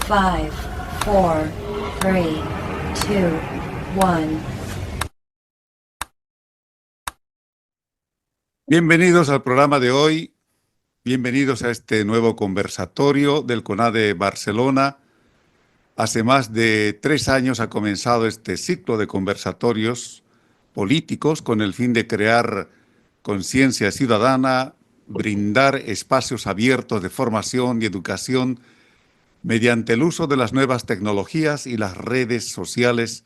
5, 4, 3, 2, 1. Bienvenidos al programa de hoy, bienvenidos a este nuevo conversatorio del CONADE Barcelona. Hace más de 3 años ha comenzado este ciclo de conversatorios políticos con el fin de crear conciencia ciudadana, brindar espacios abiertos de formación y educación mediante el uso de las nuevas tecnologías y las redes sociales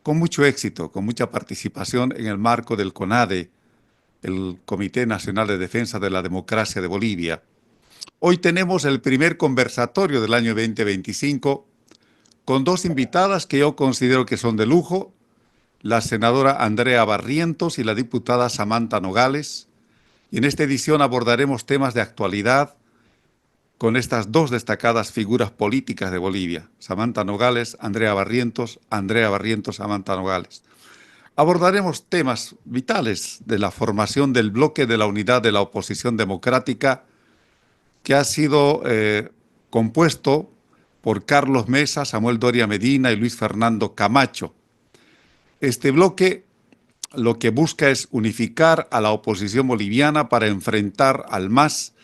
con mucho éxito, con mucha participación en el marco del CONADE, el Comité Nacional de Defensa de la Democracia de Bolivia. Hoy tenemos el primer conversatorio del año 2025 con 2 invitadas que yo considero que son de lujo, la senadora Andrea Barrientos y la diputada Samantha Nogales. Y en esta edición abordaremos temas de actualidad con estas 2 destacadas figuras políticas de Bolivia, Samantha Nogales, Andrea Barrientos, Samantha Nogales. Abordaremos temas vitales de la formación del bloque de la unidad de la oposición democrática que ha sido compuesto por Carlos Mesa, Samuel Doria Medina y Luis Fernando Camacho. Este bloque lo que busca es unificar a la oposición boliviana para enfrentar al MAS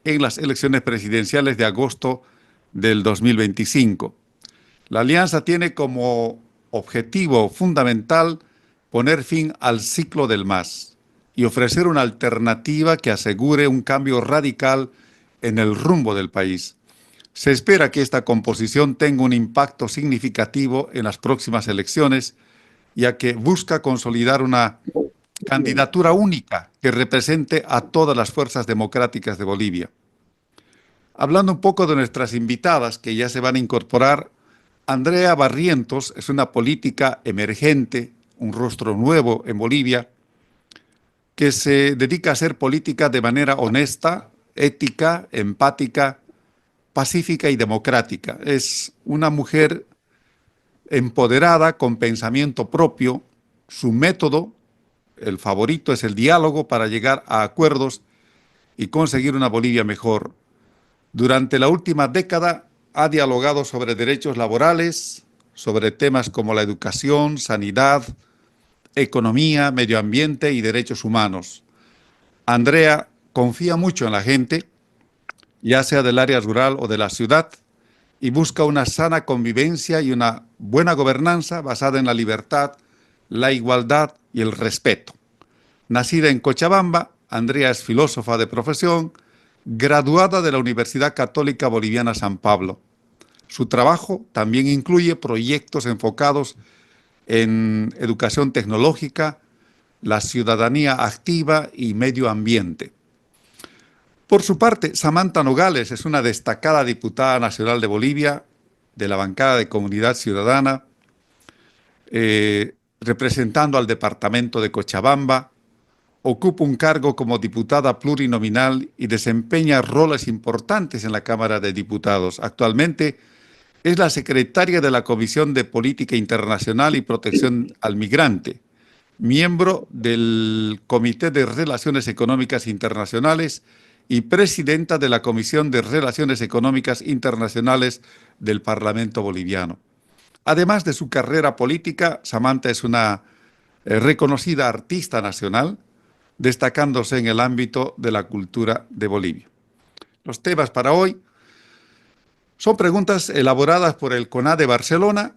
en las elecciones presidenciales de agosto del 2025. La alianza tiene como objetivo fundamental poner fin al ciclo del MAS y ofrecer una alternativa que asegure un cambio radical en el rumbo del país. Se espera que esta composición tenga un impacto significativo en las próximas elecciones, ya que busca consolidar una candidatura única que represente a todas las fuerzas democráticas de Bolivia. Hablando un poco de nuestras invitadas que ya se van a incorporar, Andrea Barrientos es una política emergente, un rostro nuevo en Bolivia, que se dedica a hacer política de manera honesta, ética, empática, pacífica y democrática. Es una mujer empoderada, con pensamiento propio. Su método, el favorito, es el diálogo para llegar a acuerdos y conseguir una Bolivia mejor. Durante la última década ha dialogado sobre derechos laborales, sobre temas como la educación, sanidad, economía, medio ambiente y derechos humanos. Andrea confía mucho en la gente, ya sea del área rural o de la ciudad, y busca una sana convivencia y una buena gobernanza basada en la libertad, la igualdad y el respeto. Nacida en Cochabamba, Andrea es filósofa de profesión, graduada de la Universidad Católica Boliviana San Pablo. Su trabajo también incluye proyectos enfocados en educación tecnológica, la ciudadanía activa y medio ambiente. Por su parte, Samantha Nogales es una destacada diputada nacional de Bolivia, de la bancada de Comunidad Ciudadana, representando al departamento de Cochabamba. Ocupa un cargo como diputada plurinominal y desempeña roles importantes en la Cámara de Diputados. Actualmente es la secretaria de la Comisión de Política Internacional y Protección al Migrante, miembro del Comité de Relaciones Económicas Internacionales y presidenta de la Comisión de Relaciones Económicas Internacionales del Parlamento Boliviano. Además de su carrera política, Samantha es una reconocida artista nacional, destacándose en el ámbito de la cultura de Bolivia. Los temas para hoy son preguntas elaboradas por el CONADE Barcelona,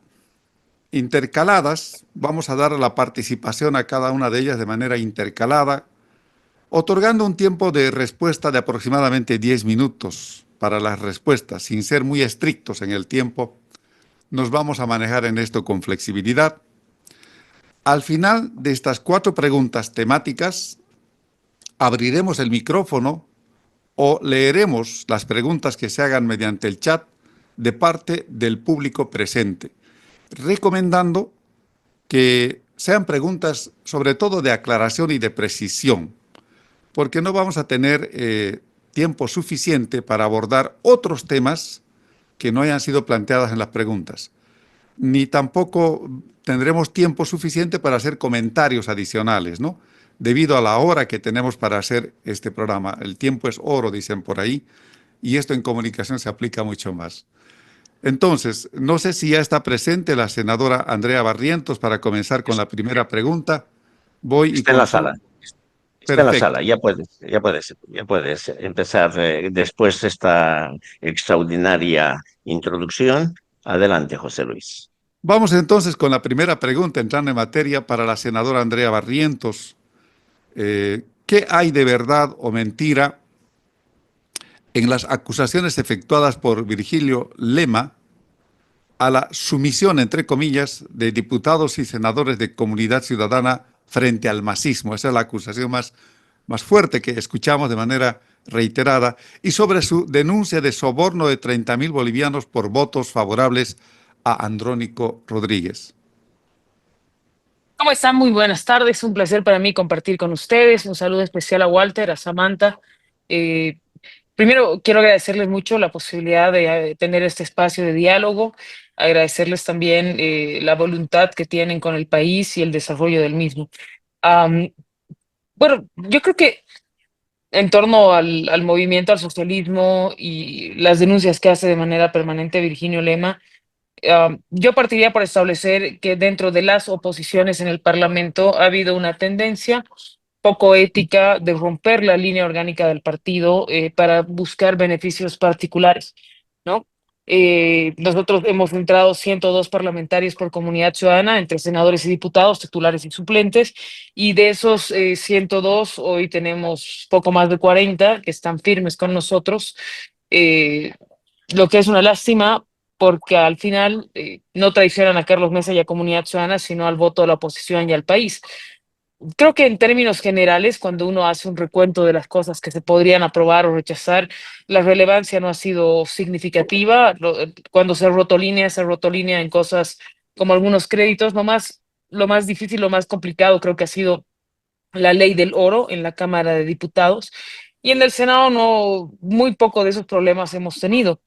intercaladas. Vamos a dar la participación a cada una de ellas de manera intercalada, otorgando un tiempo de respuesta de aproximadamente 10 minutos para las respuestas, sin ser muy estrictos en el tiempo. Nos vamos a manejar en esto con flexibilidad. Al final de estas 4 preguntas temáticas, abriremos el micrófono o leeremos las preguntas que se hagan mediante el chat de parte del público presente, recomendando que sean preguntas sobre todo de aclaración y de precisión, porque no vamos a tener tiempo suficiente para abordar otros temas que no hayan sido planteadas en las preguntas, ni tampoco tendremos tiempo suficiente para hacer comentarios adicionales, ¿no? Debido a la hora que tenemos para hacer este programa. El tiempo es oro, dicen por ahí, y esto en comunicación se aplica mucho más. Entonces, no sé si ya está presente la senadora Andrea Barrientos para comenzar con la primera pregunta. Voy y Está en la consulto. sala. Está en la Perfecto. sala. Ya puedes empezar después de esta extraordinaria introducción. Adelante, José Luis. Vamos entonces con la primera pregunta, entrando en materia para la senadora Andrea Barrientos. ¿Qué hay de verdad o mentira en las acusaciones efectuadas por Virgilio Lema a la sumisión, entre comillas, de diputados y senadores de Comunidad Ciudadana frente al masismo? Esa es la acusación más fuerte que escuchamos de manera reiterada, y sobre su denuncia de soborno de 30.000 bolivianos por votos favorables a Andrónico Rodríguez. ¿Cómo están? Muy buenas tardes. Un placer para mí compartir con ustedes. Un saludo especial a Walter, a Samantha. Eh, Primero, quiero agradecerles mucho la posibilidad de tener este espacio de diálogo, agradecerles también la voluntad que tienen con el país y el desarrollo del mismo. Am, bueno, yo creo que en torno al movimiento al socialismo y las denuncias que hace de manera permanente Virginio Lema, yo partiría por establecer que dentro de las oposiciones en el Parlamento ha habido una tendencia poco ética de romper la línea orgánica del partido para buscar beneficios particulares, ¿no? Nosotros hemos entrado 102 parlamentarios por comunidad ciudadana, entre senadores y diputados, titulares y suplentes, y de esos 102, hoy tenemos poco más de 40 que están firmes con nosotros, eh, lo que es una lástima porque al final no traicionan a Carlos Mesa y a Comunidad Ciudadana, sino al voto de la oposición y al país. Creo que en términos generales, cuando uno hace un recuento de las cosas que se podrían aprobar o rechazar, la relevancia no ha sido significativa. Cuando se roto línea en cosas como algunos créditos, lo más difícil, lo más complicado creo que ha sido la ley del oro en la Cámara de Diputados, y en el Senado no, muy poco de esos problemas hemos tenido.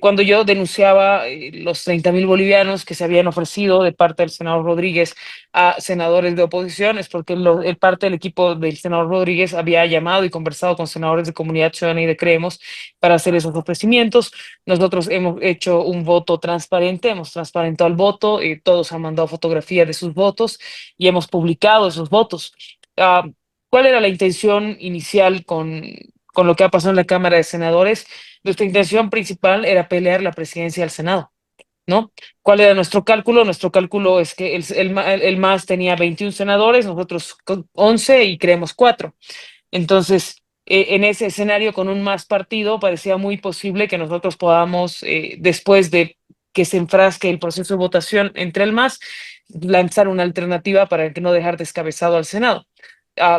Cuando yo denunciaba los 30.000 bolivianos que se habían ofrecido de parte del senador Rodríguez a senadores de oposición, es porque el parte del equipo del senador Rodríguez había llamado y conversado con senadores de Comunidad Ciudadana y de Creemos para hacer esos ofrecimientos. Nosotros hemos hecho un voto transparente, hemos transparentado el voto, todos han mandado fotografía de sus votos y hemos publicado esos votos. Ah, ¿Cuál era la intención inicial con lo que ha pasado en la Cámara de Senadores? Nuestra intención principal era pelear la presidencia del Senado, ¿no? ¿Cuál era nuestro cálculo? Nuestro cálculo es que el MAS tenía 21 senadores, nosotros 11 y creemos 4. Entonces, en ese escenario, con un más partido, parecía muy posible que nosotros podamos, después de que se enfrasque el proceso de votación entre el MAS, lanzar una alternativa para que no dejar descabezado al Senado.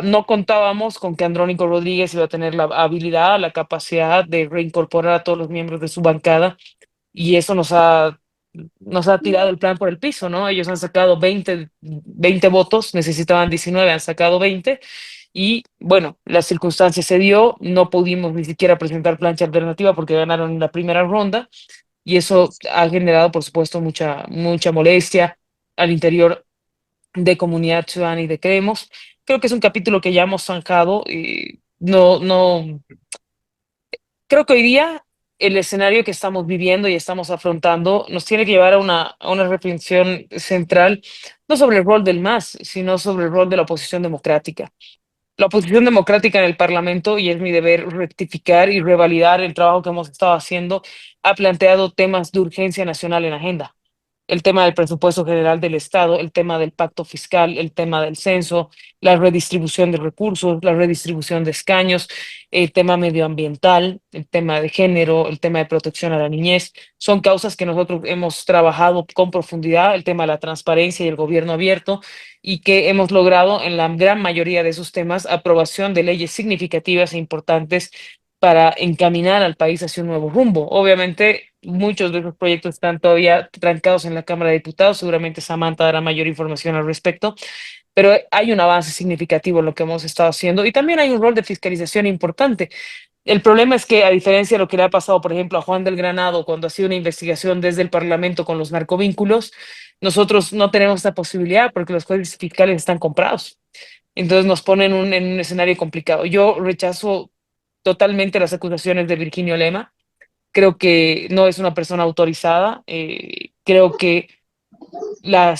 No contábamos con que Andrónico Rodríguez iba a tener la habilidad, la capacidad de reincorporar a todos los miembros de su bancada, y eso nos ha tirado el plan por el piso, ¿no? Ellos han sacado 20 votos, necesitaban 19, han sacado 20, y bueno, la circunstancia se dio, no pudimos ni siquiera presentar plancha alternativa porque ganaron en la primera ronda, y eso ha generado, por supuesto, mucha molestia al interior de Comunidad Ciudadana y de Creemos. Creo que es un capítulo que ya hemos zanjado y no, creo que hoy día el escenario que estamos viviendo y estamos afrontando nos tiene que llevar a una reflexión central, no sobre el rol del MAS, sino sobre el rol de la oposición democrática. La oposición democrática en el Parlamento, y es mi deber rectificar y revalidar el trabajo que hemos estado haciendo, ha planteado temas de urgencia nacional en agenda: el tema del presupuesto general del Estado, el tema del pacto fiscal, el tema del censo, la redistribución de recursos, la redistribución de escaños, el tema medioambiental, el tema de género, el tema de protección a la niñez. Son causas que nosotros hemos trabajado con profundidad, el tema de la transparencia y el gobierno abierto, y que hemos logrado en la gran mayoría de esos temas aprobación de leyes significativas e importantes para encaminar al país hacia un nuevo rumbo. Obviamente, muchos de esos proyectos están todavía trancados en la Cámara de Diputados, seguramente Samantha dará mayor información al respecto, pero hay un avance significativo en lo que hemos estado haciendo, y también hay un rol de fiscalización importante. El problema es que, a diferencia de lo que le ha pasado, por ejemplo, a Juan del Granado cuando ha sido una investigación desde el Parlamento con los narcovínculos, nosotros no tenemos esta posibilidad porque los jueces fiscales están comprados. Entonces nos ponen en un escenario complicado. Yo rechazo totalmente las acusaciones de Virginio Lema. creo que no es una persona autorizada, creo que la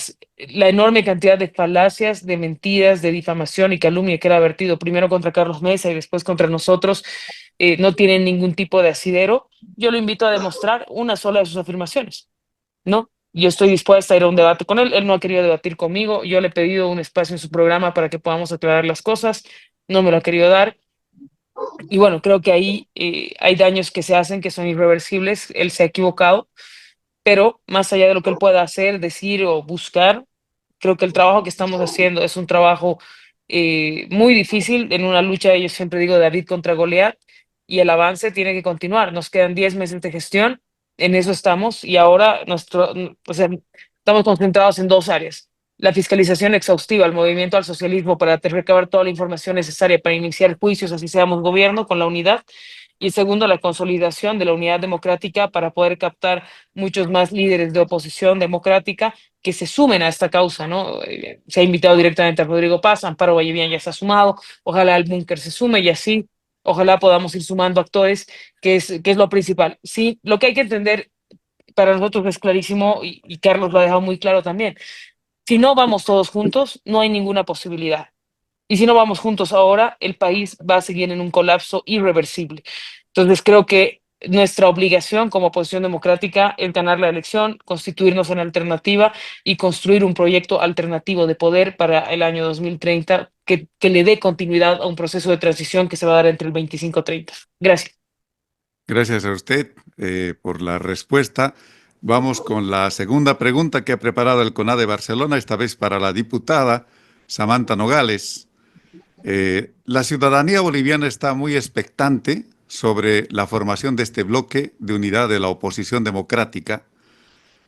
enorme cantidad de falacias, de mentiras, de difamación y calumnia que él ha vertido primero contra Carlos Mesa y después contra nosotros, no tienen ningún tipo de asidero. Yo lo invito a demostrar una sola de sus afirmaciones, ¿no? Yo estoy dispuesta a ir a un debate con él. Él no ha querido debatir conmigo. Yo le he pedido un espacio en su programa para que podamos aclarar las cosas. No me lo ha querido dar. Y bueno, creo que ahí hay daños que se hacen que son irreversibles. Él se ha equivocado, pero más allá de lo que él pueda hacer, decir o buscar, creo que el trabajo que estamos haciendo es un trabajo muy difícil en una lucha, yo siempre digo, David contra Goliat, y el avance tiene que continuar. Nos quedan 10 meses de gestión, en eso estamos, y ahora o sea, estamos concentrados en dos áreas. La fiscalización exhaustiva al movimiento al socialismo para recabar toda la información necesaria para iniciar juicios, así seamos gobierno, con la unidad. Y segundo, la consolidación de la unidad democrática para poder captar muchos más líderes de oposición democrática que se sumen a esta causa, ¿no? Se ha invitado directamente a Rodrigo Paz, Amparo Vallevián ya se ha sumado, ojalá el búnker se sume y así, ojalá podamos ir sumando actores, que es lo principal. Sí, lo que hay que entender para nosotros es clarísimo y Carlos lo ha dejado muy claro también. Si no vamos todos juntos, no hay ninguna posibilidad. Y si no vamos juntos ahora, el país va a seguir en un colapso irreversible. Entonces creo que nuestra obligación como oposición democrática es ganar la elección, constituirnos en alternativa y construir un proyecto alternativo de poder para el año 2030 que le dé continuidad a un proceso de transición que se va a dar entre el 25 y 30. Gracias. Gracias a usted por la respuesta. Vamos con la segunda pregunta que ha preparado el CONADE Barcelona, esta vez para la diputada Samantha Nogales. La ciudadanía boliviana está muy expectante sobre la formación de este bloque de unidad de la oposición democrática,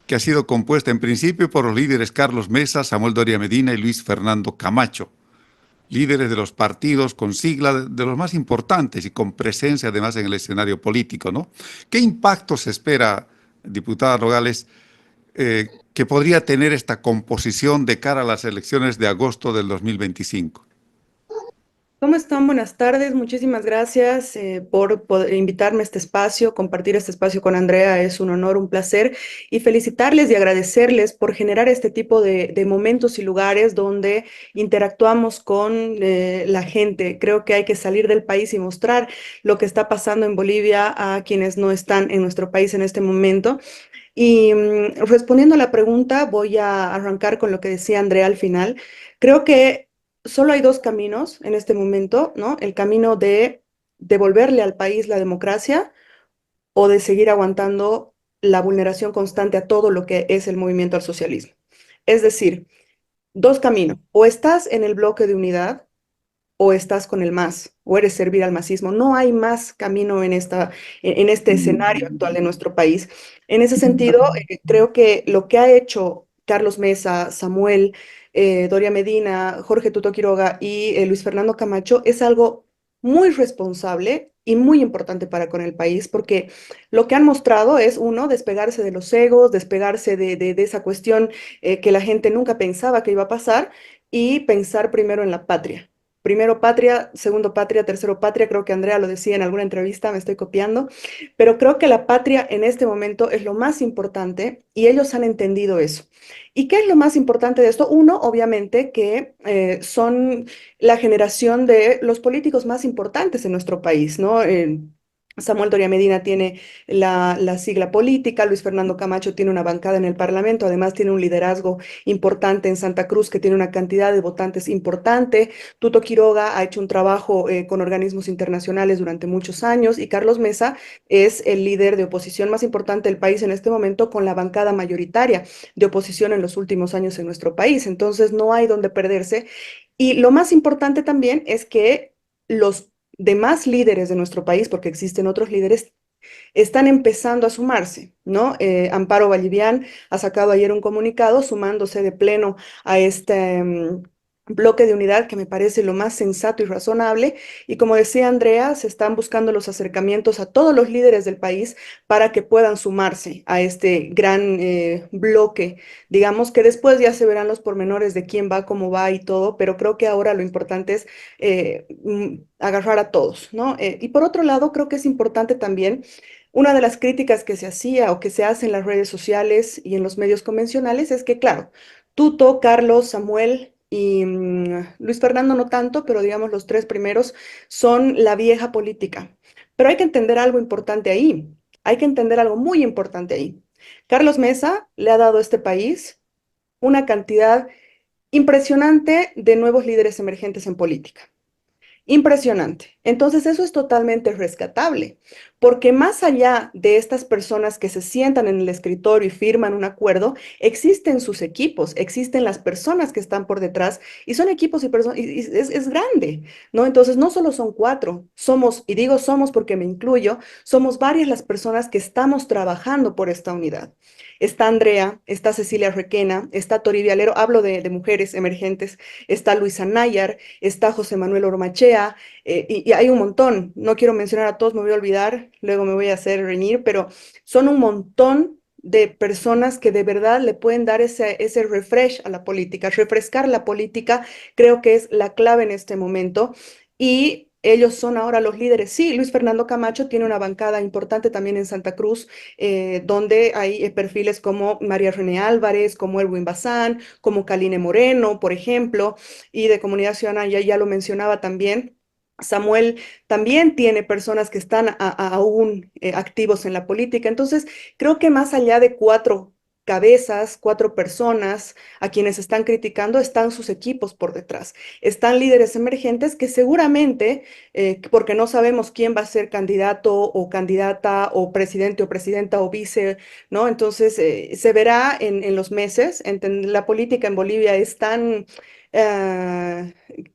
que ha sido compuesta en principio por los líderes Carlos Mesa, Samuel Doria Medina y Luis Fernando Camacho, líderes de los partidos con sigla de los más importantes y con presencia además en el escenario político, ¿no? ¿Qué impacto se espera, diputada Nogales, que podría tener esta composición de cara a las elecciones de agosto del 2025? ¿Cómo están? Buenas tardes. Muchísimas gracias por invitarme a este espacio, compartir este espacio con Andrea. Es un honor, un placer y felicitarles y agradecerles por generar este tipo de momentos y lugares donde interactuamos con la gente. Creo que hay que salir del país y mostrar lo que está pasando en Bolivia a quienes no están en nuestro país en este momento. Y respondiendo a la pregunta, voy a arrancar con lo que decía Andrea al final. Creo que solo hay dos caminos en este momento, ¿no? El camino de devolverle al país la democracia o de seguir aguantando la vulneración constante a todo lo que es el movimiento al socialismo. Es decir, dos caminos. O estás en el bloque de unidad o estás con el MAS, o eres servir al masismo. No hay más camino en este escenario actual de nuestro país. En ese sentido, creo que lo que ha hecho Carlos Mesa, Samuel, Doria Medina, Jorge Tuto Quiroga y Luis Fernando Camacho es algo muy responsable y muy importante para con el país, porque lo que han mostrado es, uno, despegarse de los egos, despegarse de esa cuestión que la gente nunca pensaba que iba a pasar, y pensar primero en la patria. Primero patria, segundo patria, tercero patria, creo que Andrea lo decía en alguna entrevista, me estoy copiando, pero creo que la patria en este momento es lo más importante y ellos han entendido eso. ¿Y qué es lo más importante de esto? Uno, obviamente, que son la generación de los políticos más importantes en nuestro país, ¿no? Samuel Doria Medina tiene la sigla política, Luis Fernando Camacho tiene una bancada en el Parlamento, además tiene un liderazgo importante en Santa Cruz que tiene una cantidad de votantes importante. Tuto Quiroga ha hecho un trabajo con organismos internacionales durante muchos años y Carlos Mesa es el líder de oposición más importante del país en este momento con la bancada mayoritaria de oposición en los últimos años en nuestro país. Entonces no hay donde perderse. Y lo más importante también es que los demás líderes de nuestro país, porque existen otros líderes, están empezando a sumarse, ¿no? Amparo Vallivián ha sacado ayer un comunicado sumándose de pleno a este bloque de unidad que me parece lo más sensato y razonable. Y como decía Andrea, se están buscando los acercamientos a todos los líderes del país para que puedan sumarse a este gran bloque. Digamos que después ya se verán los pormenores de quién va, cómo va y todo, pero creo que ahora lo importante es agarrar a todos, ¿no? Y por otro lado, creo que es importante también Una de las críticas que se hacía o que se hace en las redes sociales y en los medios convencionales es que, claro, Tuto, Carlos, Samuel y Luis Fernando no tanto, pero digamos los tres primeros son la vieja política. Pero hay que entender algo importante ahí. Hay que entender algo muy importante ahí. Carlos Mesa le ha dado a este país una cantidad impresionante de nuevos líderes emergentes en política. Impresionante. Entonces eso es totalmente rescatable, porque más allá de estas personas que se sientan en el escritorio y firman un acuerdo, existen sus equipos, existen las personas que están por detrás y son equipos y personas, y es grande, ¿no? Entonces no solo son cuatro, somos, y digo somos porque me incluyo, somos varias las personas que estamos trabajando por esta unidad. Está Andrea, está Cecilia Requena, está Tori Vialero, hablo de mujeres emergentes, está Luisa Nayar, está José Manuel Ormachea, y hay un montón. No quiero mencionar a todos, me voy a olvidar, luego me voy a hacer reñir, pero son un montón de personas que de verdad le pueden dar ese refresh a la política. Refrescar la política creo que es la clave en este momento y ellos son ahora los líderes. Sí, Luis Fernando Camacho tiene una bancada importante también en Santa Cruz, donde hay perfiles como María René Álvarez, como Erwin Bazán, como Caline Moreno, por ejemplo, y de Comunidad Ciudadana, ya lo mencionaba también. Samuel también tiene personas que están aún activos en la política. Entonces, creo que más allá de cuatro cabezas, cuatro personas a quienes están criticando, están sus equipos por detrás. Están líderes emergentes que seguramente, porque no sabemos quién va a ser candidato o candidata o presidente o presidenta o vice, ¿no? Entonces, se verá en los meses. La política en Bolivia es tan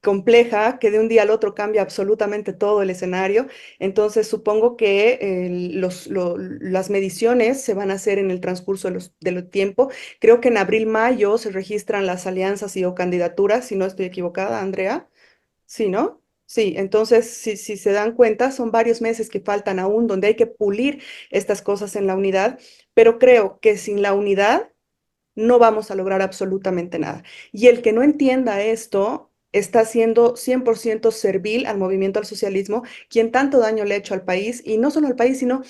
compleja que de un día al otro cambia absolutamente todo el escenario. Entonces, supongo que las mediciones se van a hacer en el transcurso del tiempo. Creo que en abril, mayo se registran las alianzas y o candidaturas, si no estoy equivocada, Andrea. Sí, ¿no? Sí, entonces, si se dan cuenta, son varios meses que faltan aún donde hay que pulir estas cosas en la unidad, pero creo que sin la unidad no vamos a lograr absolutamente nada. Y el que no entienda esto está siendo 100% servil al movimiento al socialismo, quien tanto daño le ha hecho al país, y no solo al país, sino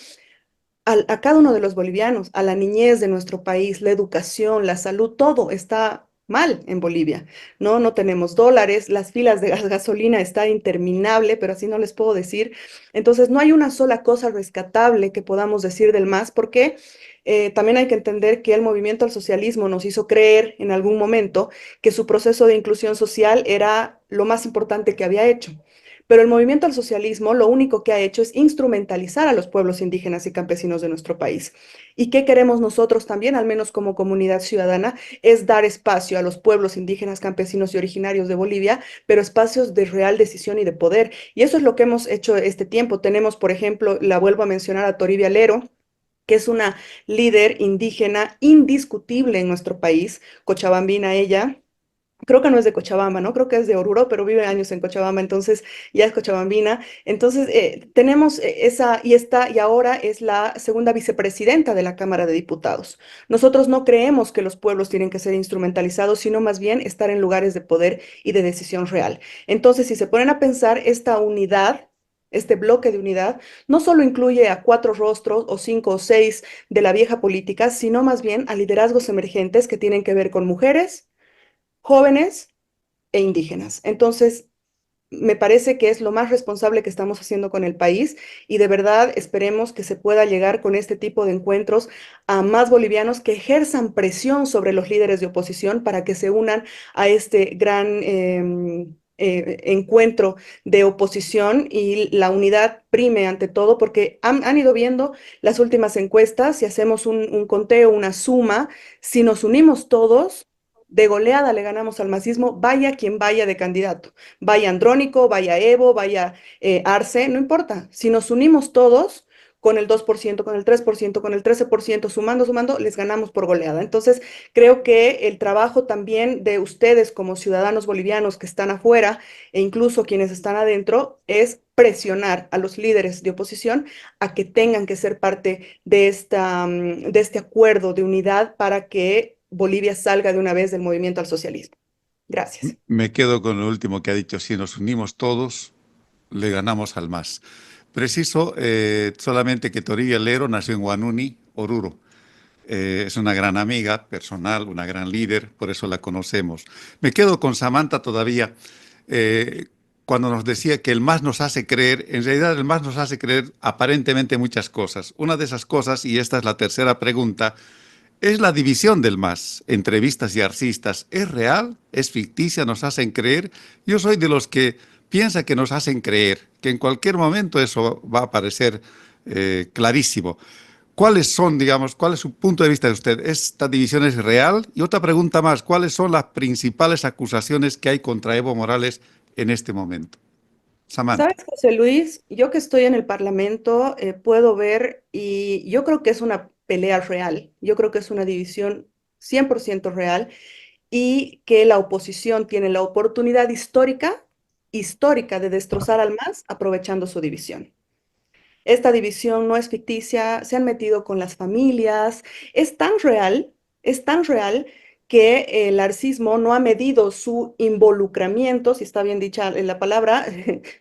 a cada uno de los bolivianos, a la niñez de nuestro país, la educación, la salud, todo está mal en Bolivia, ¿no? No tenemos dólares, las filas de gasolina están interminable, pero así no les puedo decir. Entonces, no hay una sola cosa rescatable que podamos decir del MAS, porque también hay que entender que el movimiento al socialismo nos hizo creer en algún momento que su proceso de inclusión social era lo más importante que había hecho. Pero el movimiento al socialismo lo único que ha hecho es instrumentalizar a los pueblos indígenas y campesinos de nuestro país. ¿Y qué queremos nosotros también, al menos como comunidad ciudadana? Es dar espacio a los pueblos indígenas, campesinos y originarios de Bolivia, pero espacios de real decisión y de poder. Y eso es lo que hemos hecho este tiempo. Tenemos, por ejemplo, la vuelvo a mencionar a Toribia Lero, que es una líder indígena indiscutible en nuestro país, cochabambina ella. Creo que no es de Cochabamba, ¿no? Creo que es de Oruro, pero vive años en Cochabamba, entonces ya es cochabambina. Entonces, tenemos esa, y ahora es la segunda vicepresidenta de la Cámara de Diputados. Nosotros no creemos que los pueblos tienen que ser instrumentalizados, sino más bien estar en lugares de poder y de decisión real. Entonces, si se ponen a pensar, esta unidad, este bloque de unidad, no solo incluye a cuatro rostros o cinco o seis de la vieja política, sino más bien a liderazgos emergentes que tienen que ver con mujeres, jóvenes e indígenas. Entonces, me parece que es lo más responsable que estamos haciendo con el país y de verdad esperemos que se pueda llegar con este tipo de encuentros a más bolivianos que ejerzan presión sobre los líderes de oposición para que se unan a este gran encuentro de oposición y la unidad prime ante todo, porque han ido viendo las últimas encuestas, si hacemos un conteo, una suma, si nos unimos todos, de goleada le ganamos al masismo, vaya quien vaya de candidato, vaya Andrónico, vaya Evo, vaya Arce, no importa. Si nos unimos todos con el 2%, con el 3%, con el 13%, sumando, les ganamos por goleada. Entonces, creo que el trabajo también de ustedes como ciudadanos bolivianos que están afuera e incluso quienes están adentro es presionar a los líderes de oposición a que tengan que ser parte de este acuerdo de unidad para que Bolivia salga de una vez del movimiento al socialismo. Gracias. Me quedo con lo último que ha dicho, si nos unimos todos, le ganamos al MAS. Preciso solamente que Toribia Lero nació en Huanuni, Oruro. Es una gran amiga personal, una gran líder, por eso la conocemos. Me quedo con Samantha todavía, eh, cuando nos decía que el MAS nos hace creer, en realidad el MAS nos hace creer aparentemente muchas cosas. Una de esas cosas, y esta es la tercera pregunta, es la división del MAS entre vistas y arcistas. ¿Es real? ¿Es ficticia? ¿Nos hacen creer? Yo soy de los que piensa que nos hacen creer, que en cualquier momento eso va a aparecer clarísimo. ¿Cuáles son, digamos, cuál es su punto de vista de usted? ¿Esta división es real? Y otra pregunta más, ¿cuáles son las principales acusaciones que hay contra Evo Morales en este momento? Samantha. ¿Sabes, José Luis? Yo que estoy en el Parlamento, puedo ver y yo creo que es una pelea real. Yo creo que es una división 100% real y que la oposición tiene la oportunidad histórica de destrozar al MAS aprovechando su división. Esta división no es ficticia, se han metido con las familias, es tan real que el arcismo no ha medido su involucramiento, si está bien dicha la palabra,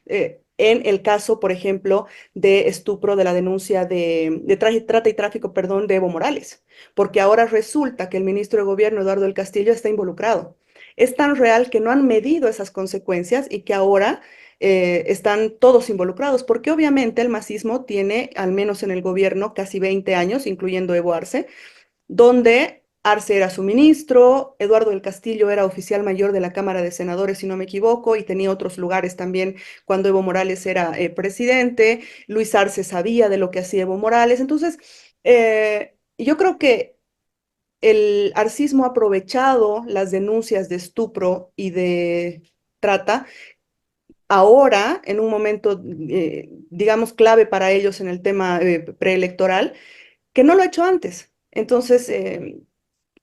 en el caso, por ejemplo, de estupro, de la denuncia de trata y tráfico, perdón, de Evo Morales, porque ahora resulta que el ministro de Gobierno, Eduardo del Castillo, está involucrado. Es tan real que no han medido esas consecuencias y que ahora están todos involucrados, porque obviamente el masismo tiene, al menos en el gobierno, casi 20 años, incluyendo Evo Arce, donde Arce era su ministro, Eduardo del Castillo era oficial mayor de la Cámara de Senadores, si no me equivoco, y tenía otros lugares también cuando Evo Morales era presidente, Luis Arce sabía de lo que hacía Evo Morales, entonces yo creo que el arcismo ha aprovechado las denuncias de estupro y de trata ahora, en un momento, digamos, clave para ellos en el tema preelectoral, que no lo ha hecho antes. Entonces,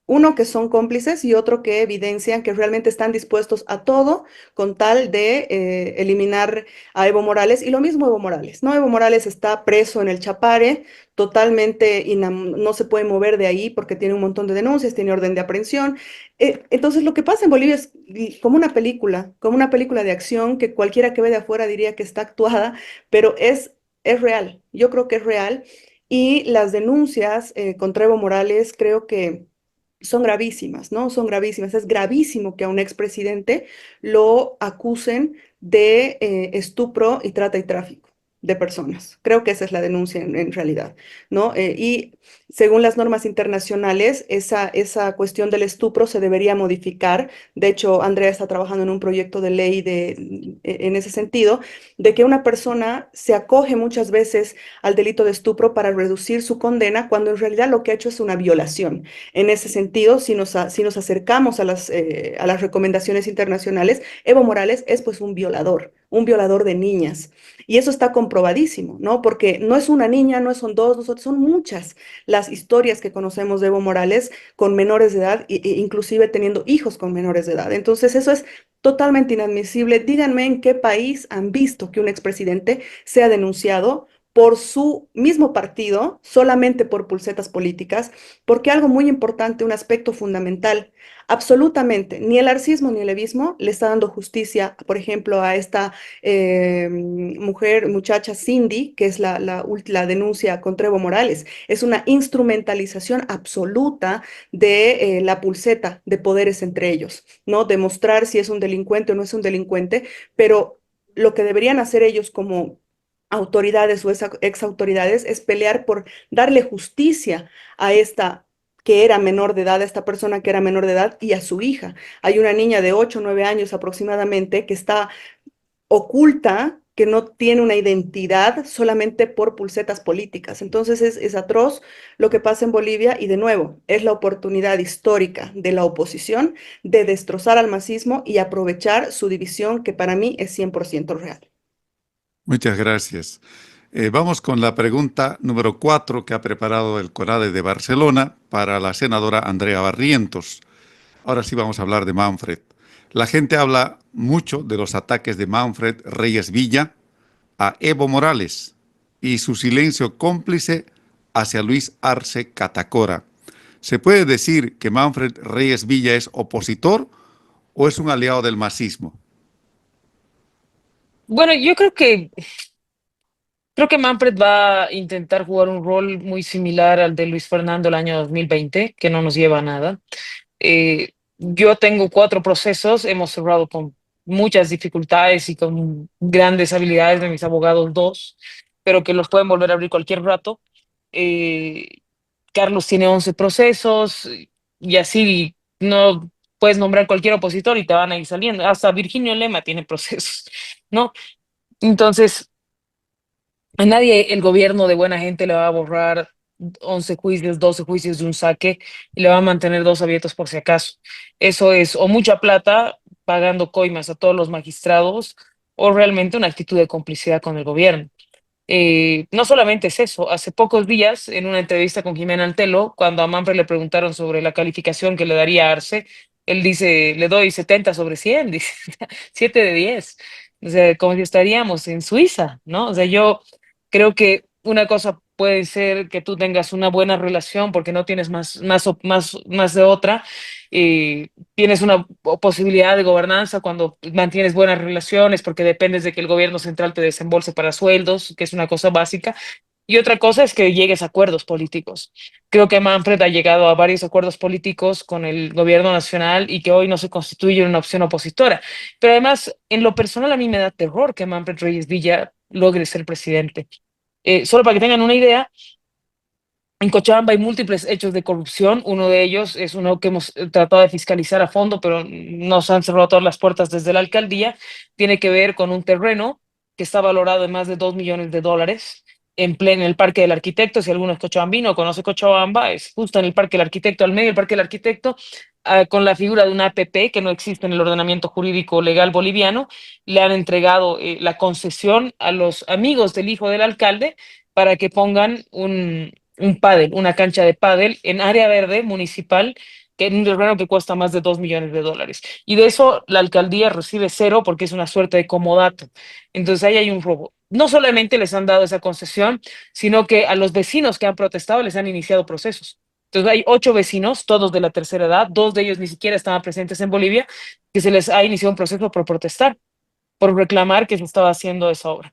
uno que son cómplices y otro que evidencian que realmente están dispuestos a todo con tal de eliminar a Evo Morales. Y lo mismo Evo Morales, ¿no? Evo Morales está preso en el Chapare, totalmente no se puede mover de ahí porque tiene un montón de denuncias, tiene orden de aprehensión. Entonces, lo que pasa en Bolivia es como una película de acción que cualquiera que ve de afuera diría que está actuada, pero es real. Yo creo que es real. Y las denuncias contra Evo Morales creo que son gravísimas, ¿no? Son gravísimas. Es gravísimo que a un expresidente lo acusen de estupro y trata y tráfico de personas. Creo que esa es la denuncia en realidad, ¿no? Y según las normas internacionales, esa cuestión del estupro se debería modificar. De hecho, Andrea está trabajando en un proyecto de ley en ese sentido, de que una persona se acoge muchas veces al delito de estupro para reducir su condena, cuando en realidad lo que ha hecho es una violación. En ese sentido, si nos acercamos a las recomendaciones internacionales, Evo Morales es pues un violador de niñas. Y eso está comprobadísimo, ¿no? Porque no es una niña, no son dos, son muchas las historias que conocemos de Evo Morales con menores de edad, inclusive teniendo hijos con menores de edad. Entonces, eso es totalmente inadmisible. Díganme en qué país han visto que un expresidente sea denunciado por su mismo partido, solamente por pulsetas políticas, porque algo muy importante, un aspecto fundamental, absolutamente, ni el arcismo ni el levismo le está dando justicia, por ejemplo, a esta muchacha Cindy, que es la denuncia contra Evo Morales. Es una instrumentalización absoluta de la pulseta de poderes entre ellos, ¿no? Demostrar si es un delincuente o no es un delincuente, pero lo que deberían hacer ellos como autoridades o ex autoridades es pelear por darle justicia a esta que era menor de edad, a esta persona que era menor de edad y a su hija. Hay una niña de 8 o 9 años aproximadamente que está oculta, que no tiene una identidad solamente por pulsetas políticas. Entonces es atroz lo que pasa en Bolivia y de nuevo es la oportunidad histórica de la oposición de destrozar al masismo y aprovechar su división que para mí es 100% real. Muchas gracias. Vamos con la pregunta número 4 que ha preparado el CONADE de Barcelona para la senadora Andrea Barrientos. Ahora sí vamos a hablar de Manfred. La gente habla mucho de los ataques de Manfred Reyes Villa a Evo Morales y su silencio cómplice hacia Luis Arce Catacora. ¿Se puede decir que Manfred Reyes Villa es opositor o es un aliado del masismo? Bueno, yo creo que Creo que Manfred va a intentar jugar un rol muy similar al de Luis Fernando el año 2020, que no nos lleva a nada. Yo tengo 4 procesos, hemos cerrado con muchas dificultades y con grandes habilidades de mis abogados 2, pero que los pueden volver a abrir cualquier rato. Eh, Carlos tiene 11 procesos y así no puedes nombrar cualquier opositor y te van a ir saliendo. Hasta Virginio Lema tiene procesos, ¿no? Entonces, a nadie el gobierno de buena gente le va a borrar 11 juicios, 12 juicios de un saque y le va a mantener 2 abiertos por si acaso. Eso es o mucha plata pagando coimas a todos los magistrados o realmente una actitud de complicidad con el gobierno. No solamente es eso, hace pocos días, en una entrevista con Jimena Antelo, cuando a Manfred le preguntaron sobre la calificación que le daría a Arce, él dice, le doy 70 sobre 100, dice, 7 de 10. O sea, como si estaríamos en Suiza, ¿no? O sea, yo creo que una cosa puede ser que tú tengas una buena relación porque no tienes más de otra, tienes una posibilidad de gobernanza cuando mantienes buenas relaciones porque dependes de que el gobierno central te desembolse para sueldos, que es una cosa básica. Y otra cosa es que llegues a acuerdos políticos. Creo que Manfred ha llegado a varios acuerdos políticos con el gobierno nacional y que hoy no se constituye una opción opositora. Pero además, en lo personal, a mí me da terror que Manfred Reyes Villa logre ser presidente. Solo para que tengan una idea, en Cochabamba hay múltiples hechos de corrupción. Uno de ellos es uno que hemos tratado de fiscalizar a fondo, pero nos han cerrado todas las puertas desde la alcaldía. Tiene que ver con un terreno que está valorado en más de $2 millones en el Parque del Arquitecto. Si alguno es cochabambino, conoce Cochabamba, es justo en el Parque del Arquitecto, al medio del Parque del Arquitecto, con la figura de una APP que no existe en el ordenamiento jurídico legal boliviano. Le han entregado la concesión a los amigos del hijo del alcalde para que pongan un pádel, una cancha de pádel en área verde municipal, que en un terreno que cuesta más de $2 millones. Y de eso la alcaldía recibe cero porque es una suerte de comodato. Entonces ahí hay un robo. No solamente les han dado esa concesión, sino que a los vecinos que han protestado les han iniciado procesos. Entonces hay 8 vecinos, todos de la tercera edad, 2 de ellos ni siquiera estaban presentes en Bolivia, que se les ha iniciado un proceso por protestar, por reclamar que se estaba haciendo esa obra.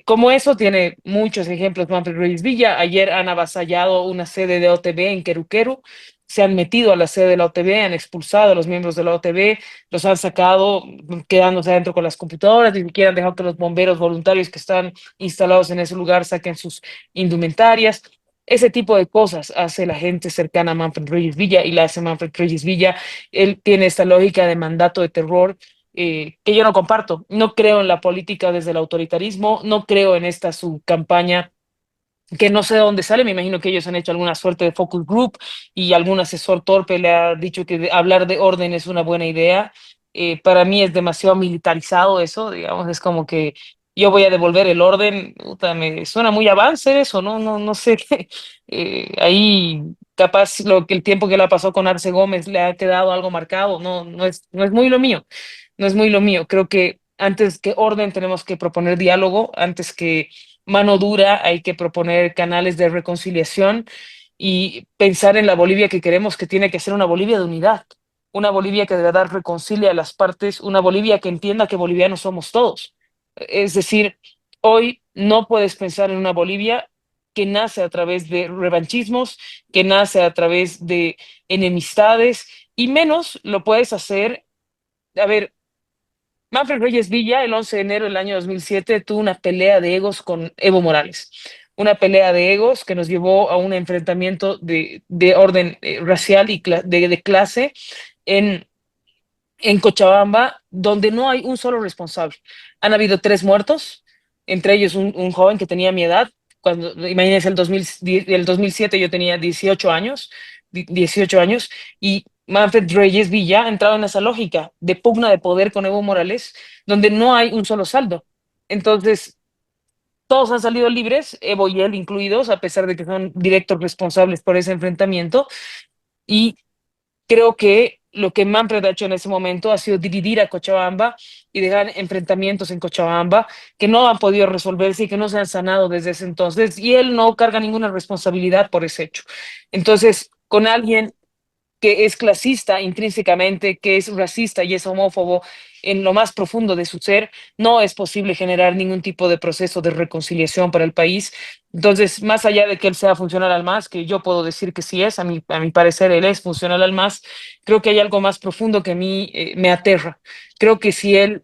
Como eso, tiene muchos ejemplos Manfred Reyes Villa. Ayer han avasallado una sede de OTB en Queruqueru, se han metido a la sede de la OTB, han expulsado a los miembros de la OTB, los han sacado quedándose adentro con las computadoras, ni siquiera han dejado que los bomberos voluntarios que están instalados en ese lugar saquen sus indumentarias. Ese tipo de cosas hace la gente cercana a Manfred Reyes Villa y la hace Manfred Reyes Villa. Él tiene esta lógica de mandato de terror que yo no comparto. No creo en la política desde el autoritarismo, no creo en esta su campaña que no sé de dónde sale. Me imagino que ellos han hecho alguna suerte de focus group y algún asesor torpe le ha dicho que hablar de orden es una buena idea. Para mí es demasiado militarizado eso, digamos, es como que yo voy a devolver el orden. Puta, me suena muy avance eso, no sé. Ahí capaz el tiempo que la pasó con Arce Gómez le ha quedado algo marcado. No es muy lo mío, no es muy lo mío. Creo que antes que orden tenemos que proponer diálogo, antes que mano dura, hay que proponer canales de reconciliación y pensar en la Bolivia que queremos, que tiene que ser una Bolivia de unidad, una Bolivia que de verdad reconcilie a las partes, una Bolivia que entienda que bolivianos somos todos. Es decir, hoy no puedes pensar en una Bolivia que nace a través de revanchismos, que nace a través de enemistades, y menos lo puedes hacer. A ver, Manfred Reyes Villa, el 11 de enero del año 2007, tuvo una pelea de egos con Evo Morales. Una pelea de egos que nos llevó a un enfrentamiento de orden racial y de clase en, en Cochabamba, donde no hay un solo responsable. Han habido 3 muertos, entre ellos un joven que tenía mi edad. Imagínense, el 2007 yo tenía 18 años, 18 años, y Manfred Reyes Villa ha entrado en esa lógica de pugna de poder con Evo Morales, donde no hay un solo saldo. Entonces, todos han salido libres, Evo y él incluidos, a pesar de que son directos responsables por ese enfrentamiento. Y creo que lo que Manfred ha hecho en ese momento ha sido dividir a Cochabamba y dejar enfrentamientos en Cochabamba que no han podido resolverse y que no se han sanado desde ese entonces. Y él no carga ninguna responsabilidad por ese hecho. Entonces, con alguien que es clasista intrínsecamente, que es racista y es homófobo en lo más profundo de su ser, no es posible generar ningún tipo de proceso de reconciliación para el país. Entonces, más allá de que él sea funcional al MAS, que yo puedo decir que sí es, a mi parecer él es funcional al MAS, creo que hay algo más profundo que a mí me aterra. Creo que si él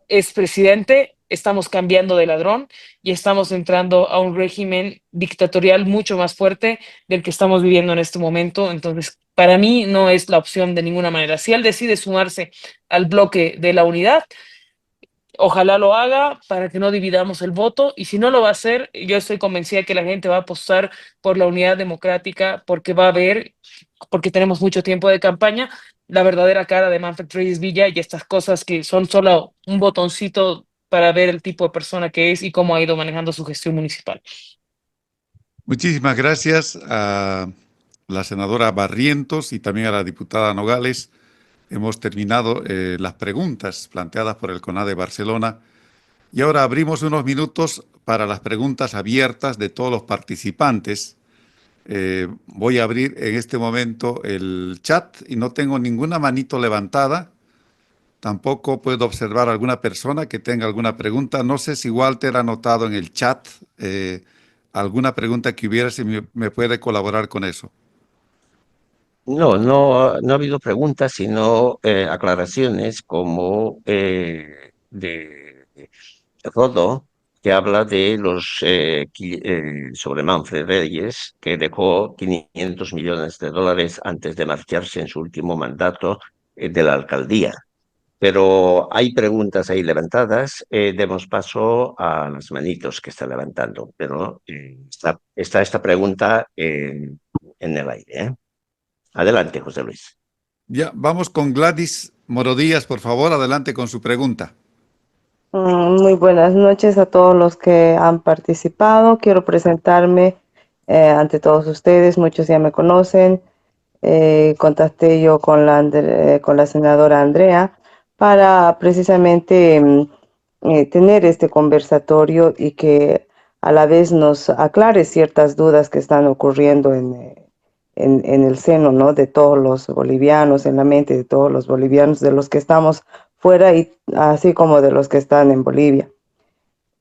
es presidente, estamos cambiando de ladrón y estamos entrando a un régimen dictatorial mucho más fuerte del que estamos viviendo en este momento. Entonces, para mí no es la opción de ninguna manera. Si él decide sumarse al bloque de la unidad, ojalá lo haga para que no dividamos el voto, y si no lo va a hacer, yo estoy convencida que la gente va a apostar por la unidad democrática porque va a ver, porque tenemos mucho tiempo de campaña, la verdadera cara de Manfred Reyes Villa y estas cosas que son solo un botoncito para ver el tipo de persona que es y cómo ha ido manejando su gestión municipal. Muchísimas gracias a la senadora Barrientos y también a la diputada Nogales. Hemos terminado las preguntas planteadas por el CONADE Barcelona y ahora abrimos unos minutos para las preguntas abiertas de todos los participantes. Voy a abrir en este momento el chat y no tengo ninguna manito levantada. Tampoco puedo observar alguna persona que tenga alguna pregunta. No sé si Walter ha notado en el chat alguna pregunta que hubiera, si me puede colaborar con eso. No ha habido preguntas, sino aclaraciones como de Rodo, que habla de sobre Manfred Reyes, que dejó 500 millones de dólares antes de marcharse en su último mandato de la alcaldía. Pero hay preguntas ahí levantadas. Demos paso a las manitos que está levantando. Pero está esta pregunta en el aire, ¿eh? Adelante, José Luis. Ya, vamos con Gladys Morodías, por favor, adelante con su pregunta. Muy buenas noches a todos los que han participado. Quiero presentarme ante todos ustedes. Muchos ya me conocen. Contacté yo con la senadora Andrea para precisamente tener este conversatorio y que a la vez nos aclare ciertas dudas que están ocurriendo en el seno, ¿no?, de todos los bolivianos, en la mente de todos los bolivianos, de los que estamos fuera y así como de los que están en Bolivia.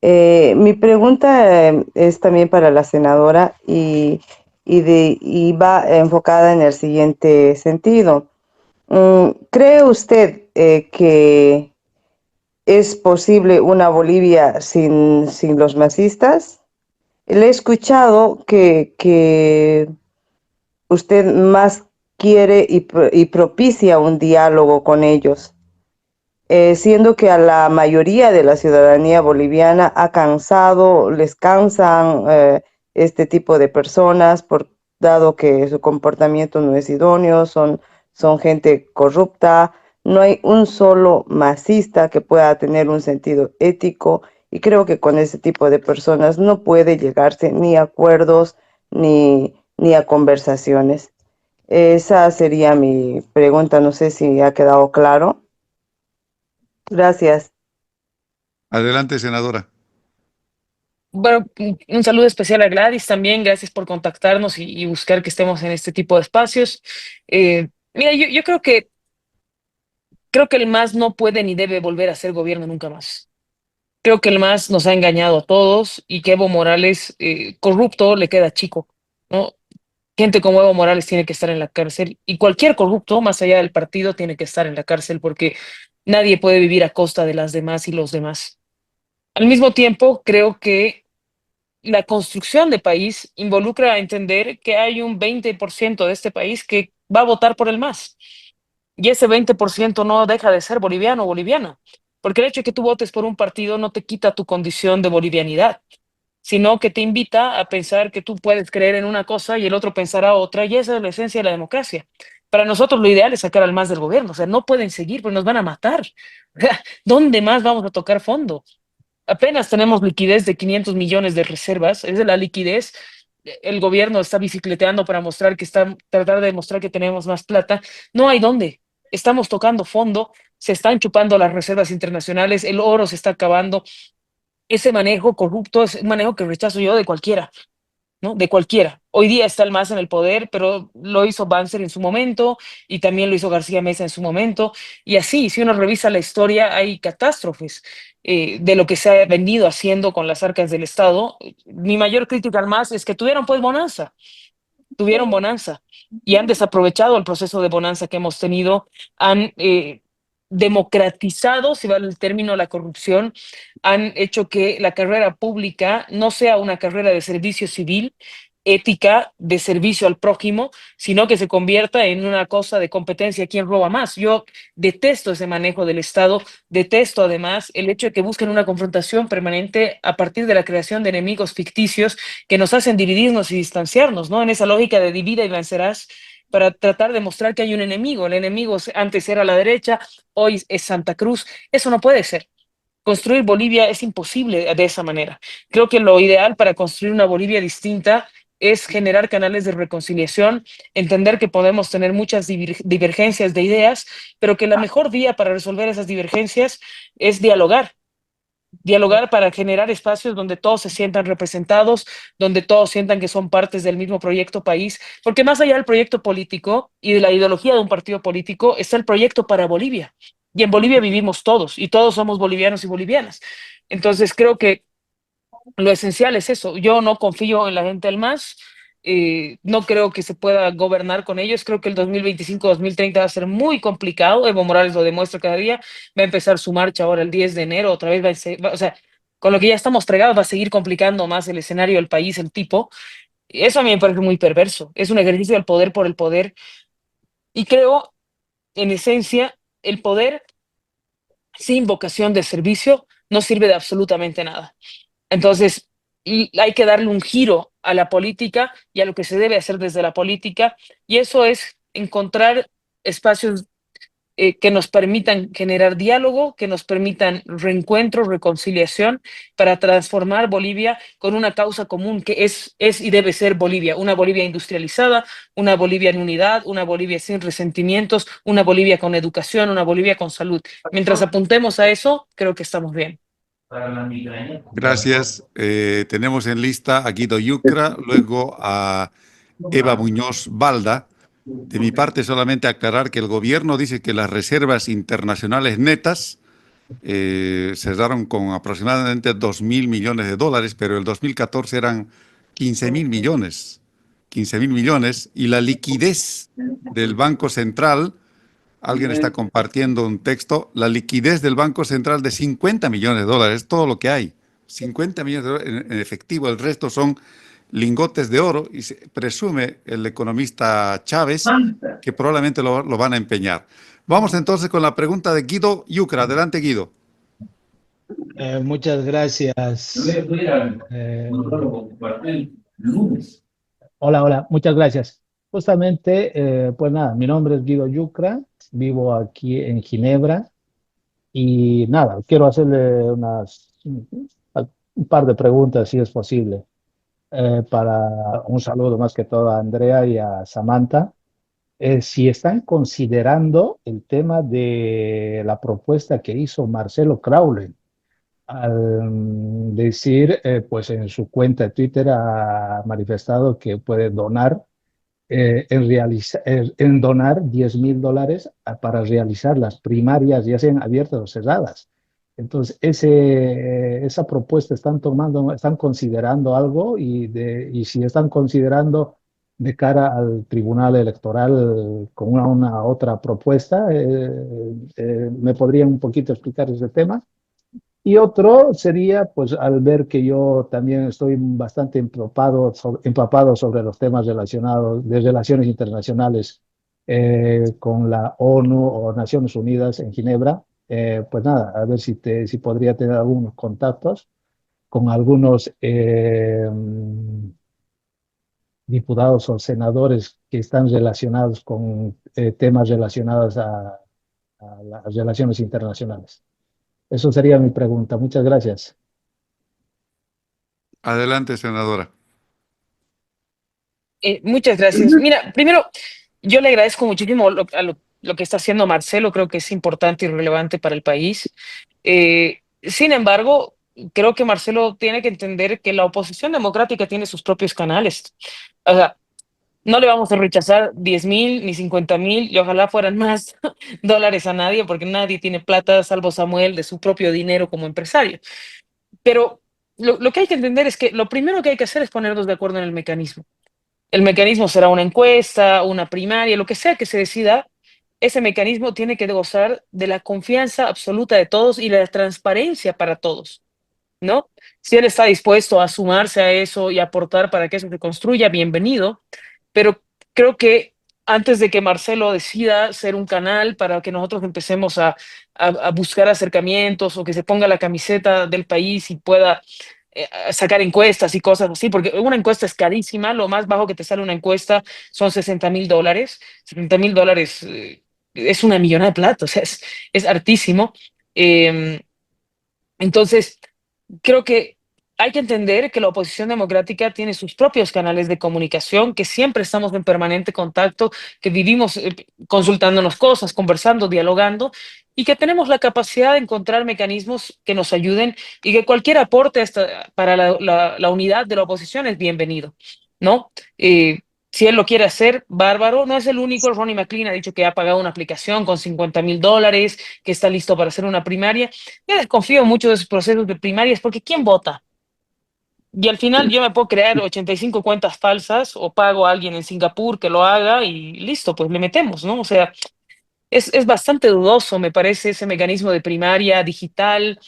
Mi pregunta es también para la senadora y va enfocada en el siguiente sentido. ¿Cree usted que es posible una Bolivia sin los masistas? Le he escuchado que usted más quiere y propicia un diálogo con ellos, siendo que a la mayoría de la ciudadanía boliviana les cansan este tipo de personas, dado que su comportamiento no es idóneo, son gente corrupta. No hay un solo masista que pueda tener un sentido ético, y creo que con ese tipo de personas no puede llegarse ni a acuerdos ni a conversaciones. Esa sería mi pregunta, no sé si ha quedado claro. Gracias. Adelante, senadora. Bueno, un saludo especial a Gladys también. Gracias por contactarnos y buscar que estemos en este tipo de espacios. Mira, yo creo que el MAS no puede ni debe volver a ser gobierno nunca más. Creo que el MAS nos ha engañado a todos y que Evo Morales, corrupto, le queda chico, ¿no? Gente como Evo Morales tiene que estar en la cárcel, y cualquier corrupto, más allá del partido, tiene que estar en la cárcel porque nadie puede vivir a costa de las demás y los demás. Al mismo tiempo, creo que la construcción de país involucra entender que hay un 20% de este país que va a votar por el MAS. Y ese 20% no deja de ser boliviano o boliviana, porque el hecho de que tú votes por un partido no te quita tu condición de bolivianidad, sino que te invita a pensar que tú puedes creer en una cosa y el otro pensará otra, y esa es la esencia de la democracia. Para nosotros lo ideal es sacar al MAS del gobierno, o sea, no pueden seguir, pues nos van a matar. ¿Dónde más vamos a tocar fondo? Apenas tenemos liquidez de 500 millones de reservas, es de la liquidez. El gobierno está bicicleteando para tratar de demostrar que tenemos más plata. No hay dónde. Estamos tocando fondo, se están chupando las reservas internacionales, el oro se está acabando. Ese manejo corrupto es un manejo que rechazo yo de cualquiera. ¿no? De cualquiera. Hoy día está el MAS en el poder, pero lo hizo Banzer en su momento y también lo hizo García Mesa en su momento. Y así, si uno revisa la historia, hay catástrofes de lo que se ha venido haciendo con las arcas del Estado. Mi mayor crítica al MAS es que tuvieron bonanza y han desaprovechado el proceso de bonanza que hemos tenido, han democratizado, si vale el término, la corrupción, han hecho que la carrera pública no sea una carrera de servicio civil, ética, de servicio al prójimo, sino que se convierta en una cosa de competencia, quién roba más. Yo detesto ese manejo del Estado, detesto además el hecho de que busquen una confrontación permanente a partir de la creación de enemigos ficticios que nos hacen dividirnos y distanciarnos, ¿no? En esa lógica de divida y vencerás, para tratar de mostrar que hay un enemigo. El enemigo antes era la derecha, hoy es Santa Cruz. Eso no puede ser. Construir Bolivia es imposible de esa manera. Creo que lo ideal para construir una Bolivia distinta es generar canales de reconciliación, entender que podemos tener muchas divergencias de ideas, pero que la mejor vía para resolver esas divergencias es dialogar para generar espacios donde todos se sientan representados, donde todos sientan que son partes del mismo proyecto país, porque más allá del proyecto político y de la ideología de un partido político, está el proyecto para Bolivia. Y en Bolivia vivimos todos, y todos somos bolivianos y bolivianas. Entonces creo que lo esencial es eso. Yo no confío en la gente del MAS, no creo que se pueda gobernar con ellos. Creo que el 2025-2030 va a ser muy complicado. Evo Morales lo demuestra cada día. Va a empezar su marcha ahora el 10 de enero. Otra vez o sea, con lo que ya estamos tregados, va a seguir complicando más el escenario del país, el tipo. Eso a mí me parece muy perverso. Es un ejercicio del poder por el poder. Y creo, en esencia, el poder sin vocación de servicio no sirve de absolutamente nada. Entonces, y hay que darle un giro a la política y a lo que se debe hacer desde la política, y eso es encontrar espacios que nos permitan generar diálogo, que nos permitan reencuentro, reconciliación, para transformar Bolivia con una causa común que es y debe ser Bolivia, una Bolivia industrializada, una Bolivia en unidad, una Bolivia sin resentimientos, una Bolivia con educación, una Bolivia con salud. Mientras apuntemos a eso, creo que estamos bien. Gracias. Tenemos en lista a Guido Yucra, luego a Eva Muñoz Balda. De mi parte, solamente aclarar que el gobierno dice que las reservas internacionales netas cerraron con aproximadamente 2.000 millones de dólares, pero el 2014 eran 15.000 millones. 15.000 millones. Y la liquidez del Banco Central, alguien está compartiendo un texto, la liquidez del Banco Central de 50 millones de dólares, es todo lo que hay. 50 millones de dólares en efectivo, el resto son lingotes de oro, y se presume el economista Chávez que probablemente lo van a empeñar. Vamos entonces con la pregunta de Guido Yucra. Adelante, Guido. Muchas gracias. Hola, muchas gracias. Justamente, pues nada, mi nombre es Guido Yucra, vivo aquí en Ginebra y nada, quiero hacerle un par de preguntas si es posible. Para un saludo más que todo a Andrea y a Samantha. Si están considerando el tema de la propuesta que hizo Marcelo Crowley al decir, pues en su cuenta de Twitter ha manifestado que puede donar, en donar $10,000 para realizar las primarias, ya sean abiertas o cerradas. Entonces, esa propuesta están considerando algo y si están considerando de cara al Tribunal Electoral con una otra propuesta, ¿me podrían un poquito explicar ese tema? Y otro sería, pues, al ver que yo también estoy bastante empapado sobre los temas relacionados de relaciones internacionales con la ONU o Naciones Unidas en Ginebra, pues nada, a ver si podría tener algunos contactos con algunos diputados o senadores que están relacionados con temas relacionados a las relaciones internacionales. Eso sería mi pregunta. Muchas gracias. Adelante, senadora. Muchas gracias. Mira, primero, yo le agradezco muchísimo lo que está haciendo Marcelo, creo que es importante y relevante para el país. Sin embargo, creo que Marcelo tiene que entender que la oposición democrática tiene sus propios canales. O sea, no le vamos a rechazar 10,000 ni 50,000 y ojalá fueran más dólares a nadie, porque nadie tiene plata, salvo Samuel, de su propio dinero como empresario. Pero lo que hay que entender es que lo primero que hay que hacer es ponernos de acuerdo en el mecanismo. El mecanismo será una encuesta, una primaria, lo que sea que se decida. Ese mecanismo tiene que gozar de la confianza absoluta de todos y la transparencia para todos, ¿no? Si él está dispuesto a sumarse a eso y aportar para que eso se construya, bienvenido, pero creo que antes de que Marcelo decida ser un canal para que nosotros empecemos a buscar acercamientos o que se ponga la camiseta del país y pueda a sacar encuestas y cosas así, porque una encuesta es carísima, lo más bajo que te sale una encuesta son $60,000, $70,000 es una millonada de plata, o sea, es hartísimo. Eh, entonces, creo que hay que entender que la oposición democrática tiene sus propios canales de comunicación, que siempre estamos en permanente contacto, que vivimos consultándonos cosas, conversando, dialogando, y que tenemos la capacidad de encontrar mecanismos que nos ayuden y que cualquier aporte para la unidad de la oposición es bienvenido, ¿no? Si él lo quiere hacer, bárbaro. No es el único. Ronnie McLean ha dicho que ha pagado una aplicación con $50,000, que está listo para hacer una primaria. Yo desconfío mucho de esos procesos de primarias porque ¿quién vota? Y al final yo me puedo crear 85 cuentas falsas o pago a alguien en Singapur que lo haga y listo, pues le metemos, ¿no? O sea, es bastante dudoso, me parece, ese mecanismo de primaria digital.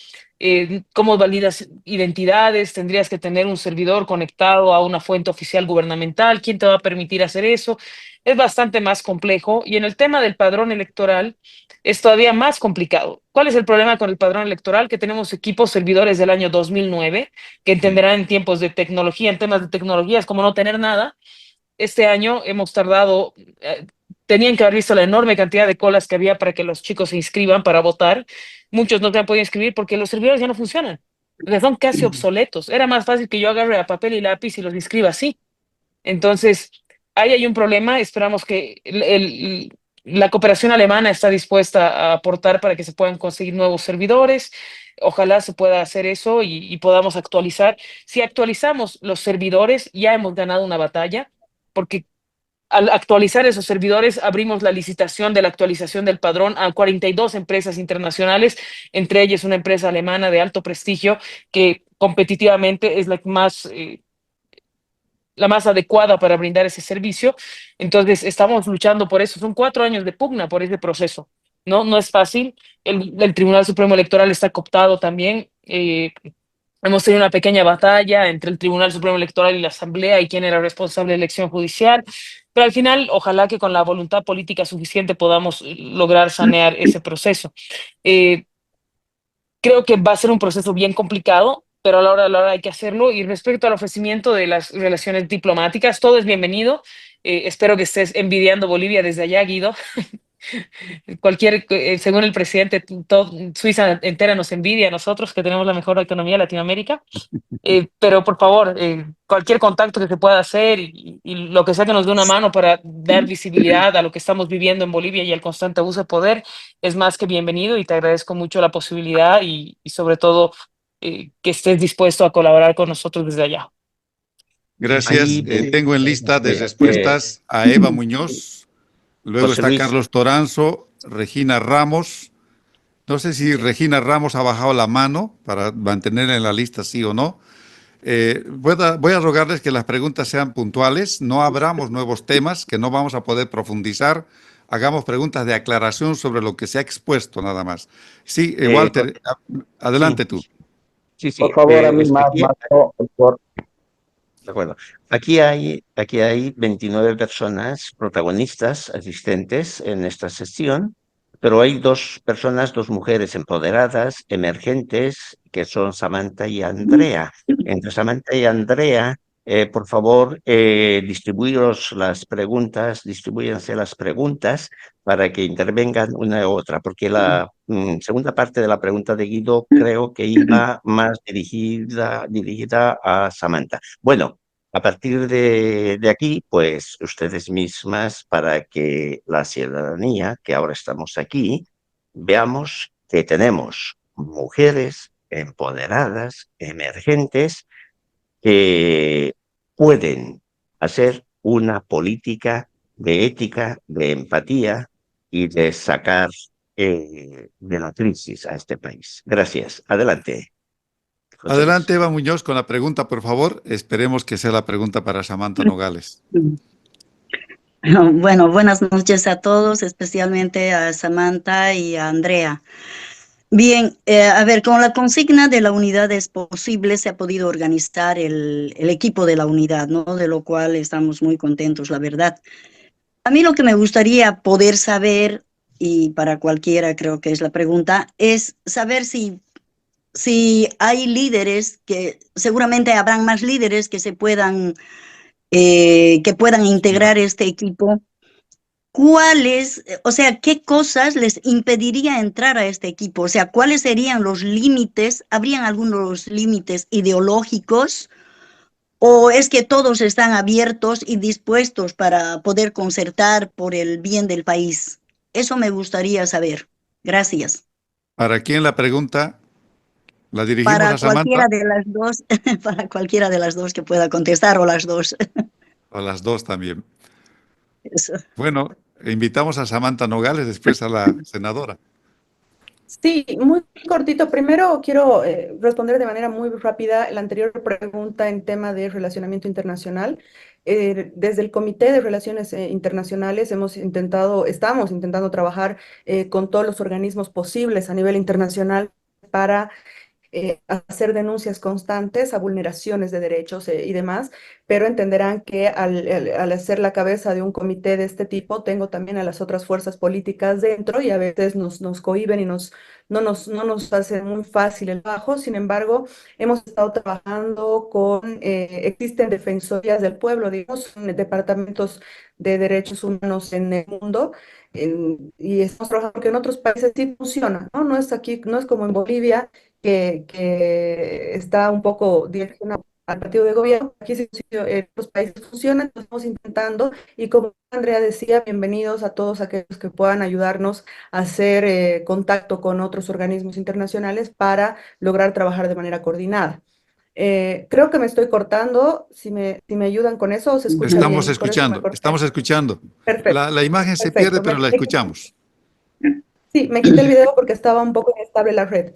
¿Cómo validas identidades? Tendrías que tener un servidor conectado a una fuente oficial gubernamental. ¿Quién te va a permitir hacer eso? Es bastante más complejo. Y en el tema del padrón electoral es todavía más complicado. ¿Cuál es el problema con el padrón electoral? Que tenemos equipos servidores del año 2009 que entenderán en tiempos de tecnología, en temas de tecnología es como no tener nada. Este año hemos tardado, tenían que haber visto la enorme cantidad de colas que había para que los chicos se inscriban para votar. Muchos no se han podido inscribir porque los servidores ya no funcionan. O sea, son casi obsoletos. Era más fácil que yo agarre a papel y lápiz y los inscriba así. Entonces, ahí hay un problema. Esperamos que la cooperación alemana está dispuesta a aportar para que se puedan conseguir nuevos servidores. Ojalá se pueda hacer eso y podamos actualizar. Si actualizamos los servidores, ya hemos ganado una batalla, porque al actualizar esos servidores, abrimos la licitación de la actualización del padrón a 42 empresas internacionales, entre ellas una empresa alemana de alto prestigio que competitivamente es la más adecuada para brindar ese servicio. Entonces, estamos luchando por eso. Son 4 años de pugna por ese proceso. No, no es fácil. El Tribunal Supremo Electoral está cooptado también. Hemos tenido una pequeña batalla entre el Tribunal Supremo Electoral y la Asamblea y quién era responsable de la elección judicial, pero al final, ojalá que con la voluntad política suficiente podamos lograr sanear ese proceso. Eh, Creo que va a ser un proceso bien complicado, pero a la hora hay que hacerlo. Y respecto al ofrecimiento de las relaciones diplomáticas, todo es bienvenido. Espero que estés envidiando Bolivia desde allá, Guido. Según el presidente, Suiza entera nos envidia a nosotros, que tenemos la mejor economía de Latinoamérica. Pero por favor, cualquier contacto que se pueda hacer y lo que sea que nos dé una mano para dar visibilidad a lo que estamos viviendo en Bolivia y el constante abuso de poder es más que bienvenido y te agradezco mucho la posibilidad y sobre todo que estés dispuesto a colaborar con nosotros desde allá. Gracias. Ahí, Tengo en lista de eh, respuestas a Eva Muñoz, luego José está Luis, Carlos Toranzo, Regina Ramos. No sé si Regina Ramos ha bajado la mano para mantenerla en la lista, sí o no. Voy a rogarles que las preguntas sean puntuales, no abramos nuevos temas que no vamos a poder profundizar, hagamos preguntas de aclaración sobre lo que se ha expuesto nada más. Sí, Walter, sí, adelante tú. sí, Por sí. favor, a mí más, no, De acuerdo. Aquí hay 29 personas protagonistas, asistentes en esta sesión, pero hay dos personas, dos mujeres empoderadas, emergentes, que son Samantha y Andrea. Entre Samantha y Andrea, por favor, distribúyanse las preguntas para que intervengan una u otra, porque la segunda parte de la pregunta de Guido creo que iba más dirigida a Samantha. Bueno, a partir de aquí, pues ustedes mismas, para que la ciudadanía, que ahora estamos aquí, veamos que tenemos mujeres empoderadas, emergentes, que pueden hacer una política de ética, de empatía y de sacar de la crisis a este país. Gracias. Adelante, José Adelante, Luis. Eva Muñoz, con la pregunta, por favor. Esperemos que sea la pregunta para Samantha Nogales. Bueno, buenas noches a todos, especialmente a Samantha y a Andrea. Bien, a ver, con la consigna de la unidad es posible, se ha podido organizar el equipo de la unidad, ¿no? De lo cual estamos muy contentos, la verdad. A mí lo que me gustaría poder saber, y para cualquiera creo que es la pregunta, es saber si hay líderes, que seguramente habrán más líderes que puedan integrar este equipo. ¿Cuáles, o sea, qué cosas les impediría entrar a este equipo? O sea, ¿cuáles serían los límites? ¿Habrían algunos límites ideológicos? ¿O es que todos están abiertos y dispuestos para poder concertar por el bien del país? Eso me gustaría saber. Gracias. ¿Para quién la pregunta? ¿La dirigimos Para a Samantha? cualquiera de las dos, para cualquiera de las dos que pueda contestar, o las dos. O a las dos también. Eso. Bueno, invitamos a Samantha Nogales, después a la senadora. Sí, muy cortito. Primero quiero responder de manera muy rápida la anterior pregunta en tema de relacionamiento internacional. Desde el Comité de Relaciones Internacionales estamos intentando trabajar con todos los organismos posibles a nivel internacional para hacer denuncias constantes a vulneraciones de derechos y demás, pero entenderán que al hacer la cabeza de un comité de este tipo, tengo también a las otras fuerzas políticas dentro y a veces nos cohíben y no nos hace muy fácil el trabajo. Sin embargo, hemos estado trabajando existen defensorías del pueblo, digamos, departamentos de derechos humanos en el mundo, y estamos trabajando porque en otros países sí funciona, ¿no? No es aquí, no es como en Bolivia, que está un poco direccionado al partido de gobierno. Aquí sí, en los países funciona, entonces estamos intentando, y como Andrea decía, bienvenidos a todos aquellos que puedan ayudarnos a hacer contacto con otros organismos internacionales para lograr trabajar de manera coordinada. Creo que me estoy cortando, si me ayudan con eso, se escucha Estamos bien, por eso me escuchando, corté. estamos escuchando. Perfecto, La imagen se pierde, perfecto. pero la escuchamos. Sí, me quité el video porque estaba un poco inestable la red.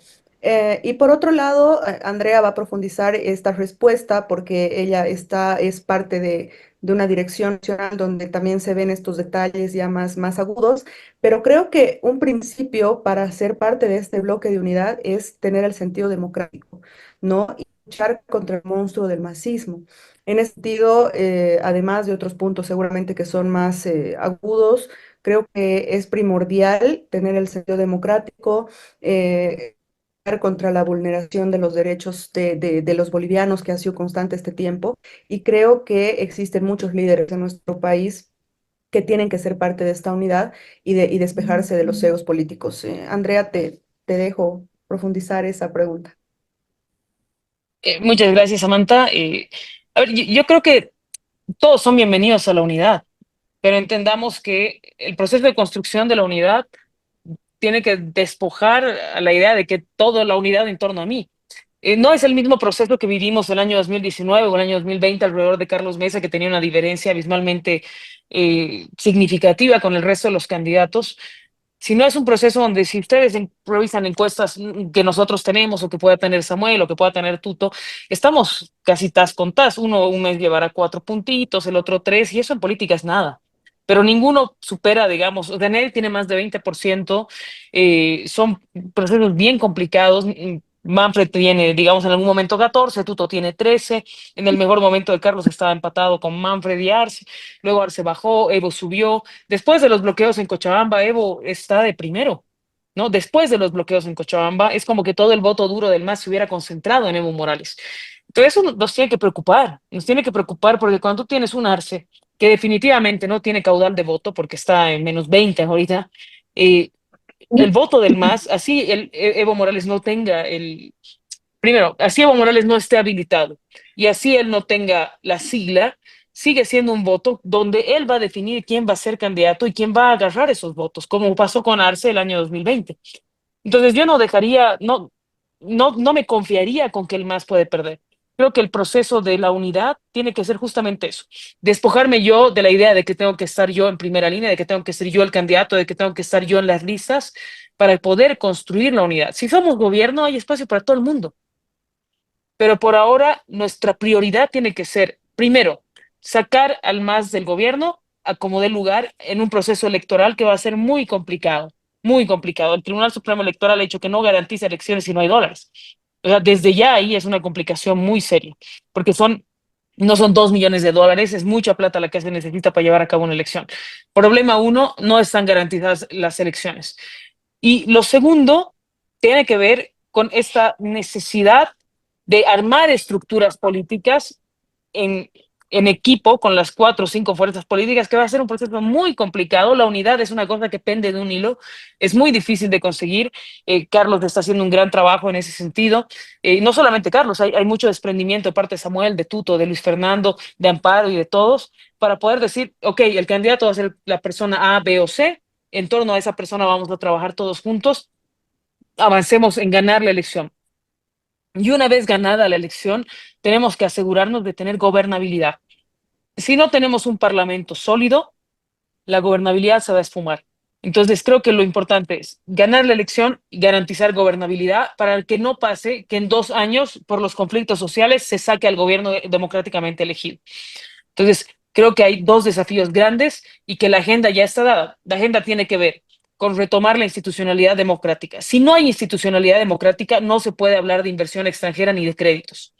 Y por otro lado, Andrea va a profundizar esta respuesta porque ella es parte de una dirección nacional donde también se ven estos detalles ya más agudos, pero creo que un principio para ser parte de este bloque de unidad es tener el sentido democrático, ¿no? Y luchar contra el monstruo del masismo. En ese sentido, además de otros puntos seguramente que son más agudos, creo que es primordial tener el sentido democrático, contra la vulneración de los derechos de los bolivianos, que ha sido constante este tiempo, y creo que existen muchos líderes en nuestro país que tienen que ser parte de esta unidad y despejarse de los egos políticos. Andrea, te dejo profundizar esa pregunta. Muchas gracias, Samantha. A ver, yo creo que todos son bienvenidos a la unidad, pero entendamos que el proceso de construcción de la unidad tiene que despojar a la idea de que toda la unidad en torno a mí. No es el mismo proceso que vivimos el año 2019 o el año 2020 alrededor de Carlos Mesa, que tenía una diferencia abismalmente significativa con el resto de los candidatos. Si no es un proceso donde si ustedes revisan encuestas que nosotros tenemos o que pueda tener Samuel o que pueda tener Tuto, estamos casi tas con tas. Uno un mes llevará 4 puntitos, el otro 3, y eso en política es nada. Pero ninguno supera, digamos, o sea, nadie tiene más de 20%. Son procesos bien complicados. Manfred tiene, digamos, en algún momento 14, Tuto tiene 13. En el mejor momento de Carlos estaba empatado con Manfred y Arce. Luego Arce bajó, Evo subió. Después de los bloqueos en Cochabamba, Evo está de primero, ¿no? Después de los bloqueos en Cochabamba, es como que todo el voto duro del MAS se hubiera concentrado en Evo Morales. Entonces eso nos tiene que preocupar porque cuando tú tienes un Arce que definitivamente no tiene caudal de voto porque está en menos 20 ahorita, el voto del MAS, así Evo Morales no tenga primero, así Evo Morales no esté habilitado y así él no tenga la sigla, sigue siendo un voto donde él va a definir quién va a ser candidato y quién va a agarrar esos votos, como pasó con Arce el año 2020. Entonces yo no dejaría, no, no me confiaría con que el MAS puede perder. Creo que el proceso de la unidad tiene que ser justamente eso. Despojarme yo de la idea de que tengo que estar yo en primera línea, de que tengo que ser yo el candidato, de que tengo que estar yo en las listas para poder construir la unidad. Si somos gobierno, hay espacio para todo el mundo. Pero por ahora nuestra prioridad tiene que ser, primero, sacar al MAS del gobierno a como dé lugar en un proceso electoral que va a ser muy complicado, muy complicado. El Tribunal Supremo Electoral ha dicho que no garantiza elecciones si no hay dólares. O sea, desde ya ahí es una complicación muy seria, porque no son 2 millones de dólares, es mucha plata la que se necesita para llevar a cabo una elección. Problema uno, no están garantizadas las elecciones. Y lo segundo tiene que ver con esta necesidad de armar estructuras políticas en, en equipo con las 4 o 5 fuerzas políticas, que va a ser un proceso muy complicado. La unidad es una cosa que pende de un hilo, es muy difícil de conseguir. Carlos está haciendo un gran trabajo en ese sentido. No solamente Carlos, hay mucho desprendimiento de parte de Samuel, de Tuto, de Luis Fernando, de Amparo y de todos, para poder decir, ok, el candidato va a ser la persona A, B o C, en torno a esa persona vamos a trabajar todos juntos, avancemos en ganar la elección. Y una vez ganada la elección, tenemos que asegurarnos de tener gobernabilidad. Si no tenemos un parlamento sólido, la gobernabilidad se va a esfumar. Entonces, creo que lo importante es ganar la elección y garantizar gobernabilidad para que no pase que en 2 años, por los conflictos sociales, se saque al gobierno democráticamente elegido. Entonces, creo que hay 2 desafíos grandes y que la agenda ya está dada. La agenda tiene que ver con retomar la institucionalidad democrática. Si no hay institucionalidad democrática, no se puede hablar de inversión extranjera ni de créditos.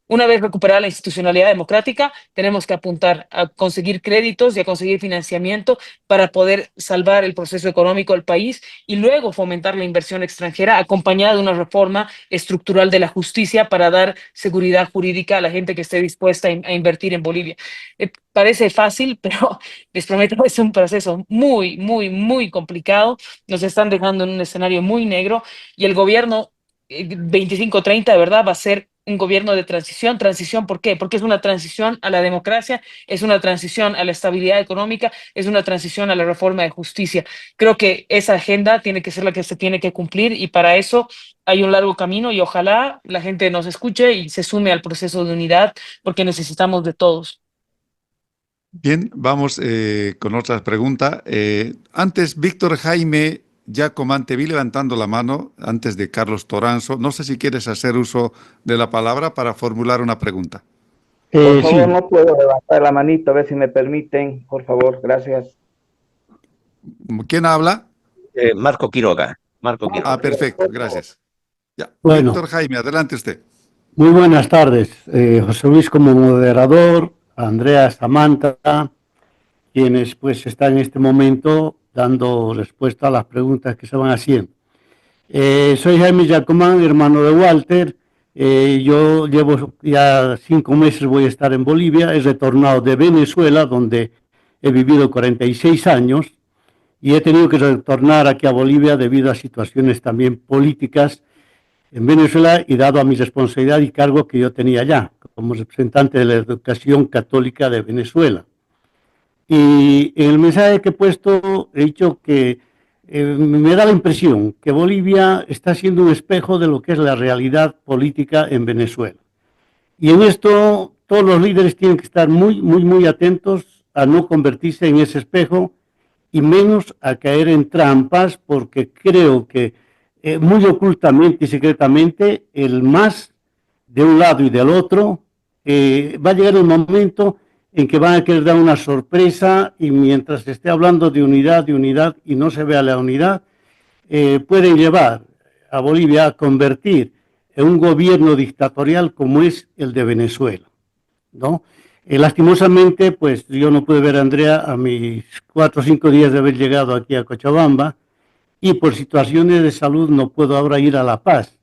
Una vez recuperada la institucionalidad democrática, tenemos que apuntar a conseguir créditos y a conseguir financiamiento para poder salvar el proceso económico del país y luego fomentar la inversión extranjera acompañada de una reforma estructural de la justicia para dar seguridad jurídica a la gente que esté dispuesta a invertir en Bolivia. Parece fácil, pero les prometo es un proceso muy, muy, muy complicado. Nos están dejando en un escenario muy negro y el gobierno 25-30 de verdad va a ser un gobierno de transición. ¿Transición por qué? Porque es una transición a la democracia, es una transición a la estabilidad económica, es una transición a la reforma de justicia. Creo que esa agenda tiene que ser la que se tiene que cumplir y para eso hay un largo camino y ojalá la gente nos escuche y se sume al proceso de unidad porque necesitamos de todos. Bien, vamos con otras preguntas. Antes, Víctor Jaime Giacoman, te vi levantando la mano antes de Carlos Toranzo. No sé si quieres hacer uso de la palabra para formular una pregunta. Por favor, Sí, no puedo levantar la manito, a ver si me permiten, por favor, gracias. ¿Quién habla? Marco Quiroga. Marco Quiroga. Ah, perfecto, gracias. Ya. bueno, Víctor Jaime, adelante usted. muy buenas tardes. José Luis como moderador, Andrea, Samantha, quienes pues están en este momento dando respuesta a las preguntas que se van haciendo. Soy Jaime Giacomán, hermano de Walter. Yo llevo ya 5 meses, voy a estar en Bolivia. He retornado de Venezuela, donde he vivido 46 años, y he tenido que retornar aquí a Bolivia debido a situaciones también políticas en Venezuela y dado a mi responsabilidad y cargo que yo tenía allá, como representante de la educación católica de Venezuela. Y en el mensaje que he puesto he dicho que me da la impresión que Bolivia está siendo un espejo de lo que es la realidad política en Venezuela. Y en esto todos los líderes tienen que estar muy, muy, muy atentos a no convertirse en ese espejo y menos a caer en trampas, porque creo que muy ocultamente y secretamente el MAS de un lado y del otro va a llegar un momento en que van a querer dar una sorpresa y mientras se esté hablando de unidad y no se vea la unidad, pueden llevar a Bolivia a convertir en un gobierno dictatorial como es el de Venezuela, ¿no? Lastimosamente, pues yo no pude ver a Andrea a mis 4 o 5 días de haber llegado aquí a Cochabamba y por situaciones de salud no puedo ahora ir a La Paz.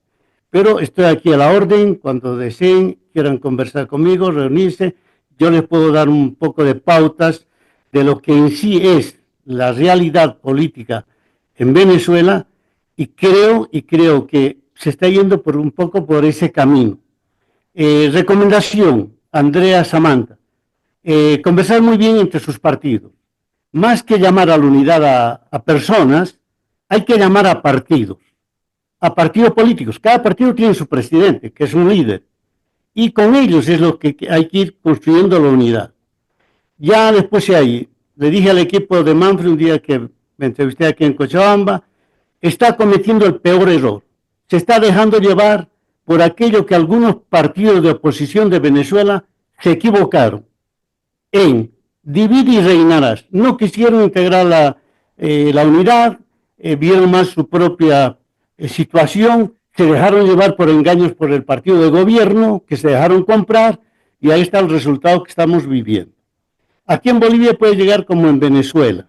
Pero estoy aquí a la orden, cuando deseen, quieran conversar conmigo, reunirse, yo les puedo dar un poco de pautas de lo que en sí es la realidad política en Venezuela y creo que se está yendo por un poco por ese camino. Recomendación, Andrea, Samantha, conversar muy bien entre sus partidos. Más que llamar a la unidad a personas, hay que llamar a partidos. a partidos políticos. Cada partido tiene su presidente, que es un líder, y con ellos es lo que hay que ir construyendo la unidad. Ya después de ahí, le dije al equipo de Manfred un día que me entrevisté aquí en Cochabamba, está cometiendo el peor error. Se está dejando llevar por aquello que algunos partidos de oposición de Venezuela se equivocaron en divide y reinarás. No quisieron integrar la unidad, vieron más su propia situación, se dejaron llevar por engaños por el partido de gobierno, que se dejaron comprar, y ahí está el resultado que estamos viviendo. Aquí en Bolivia puede llegar como en Venezuela.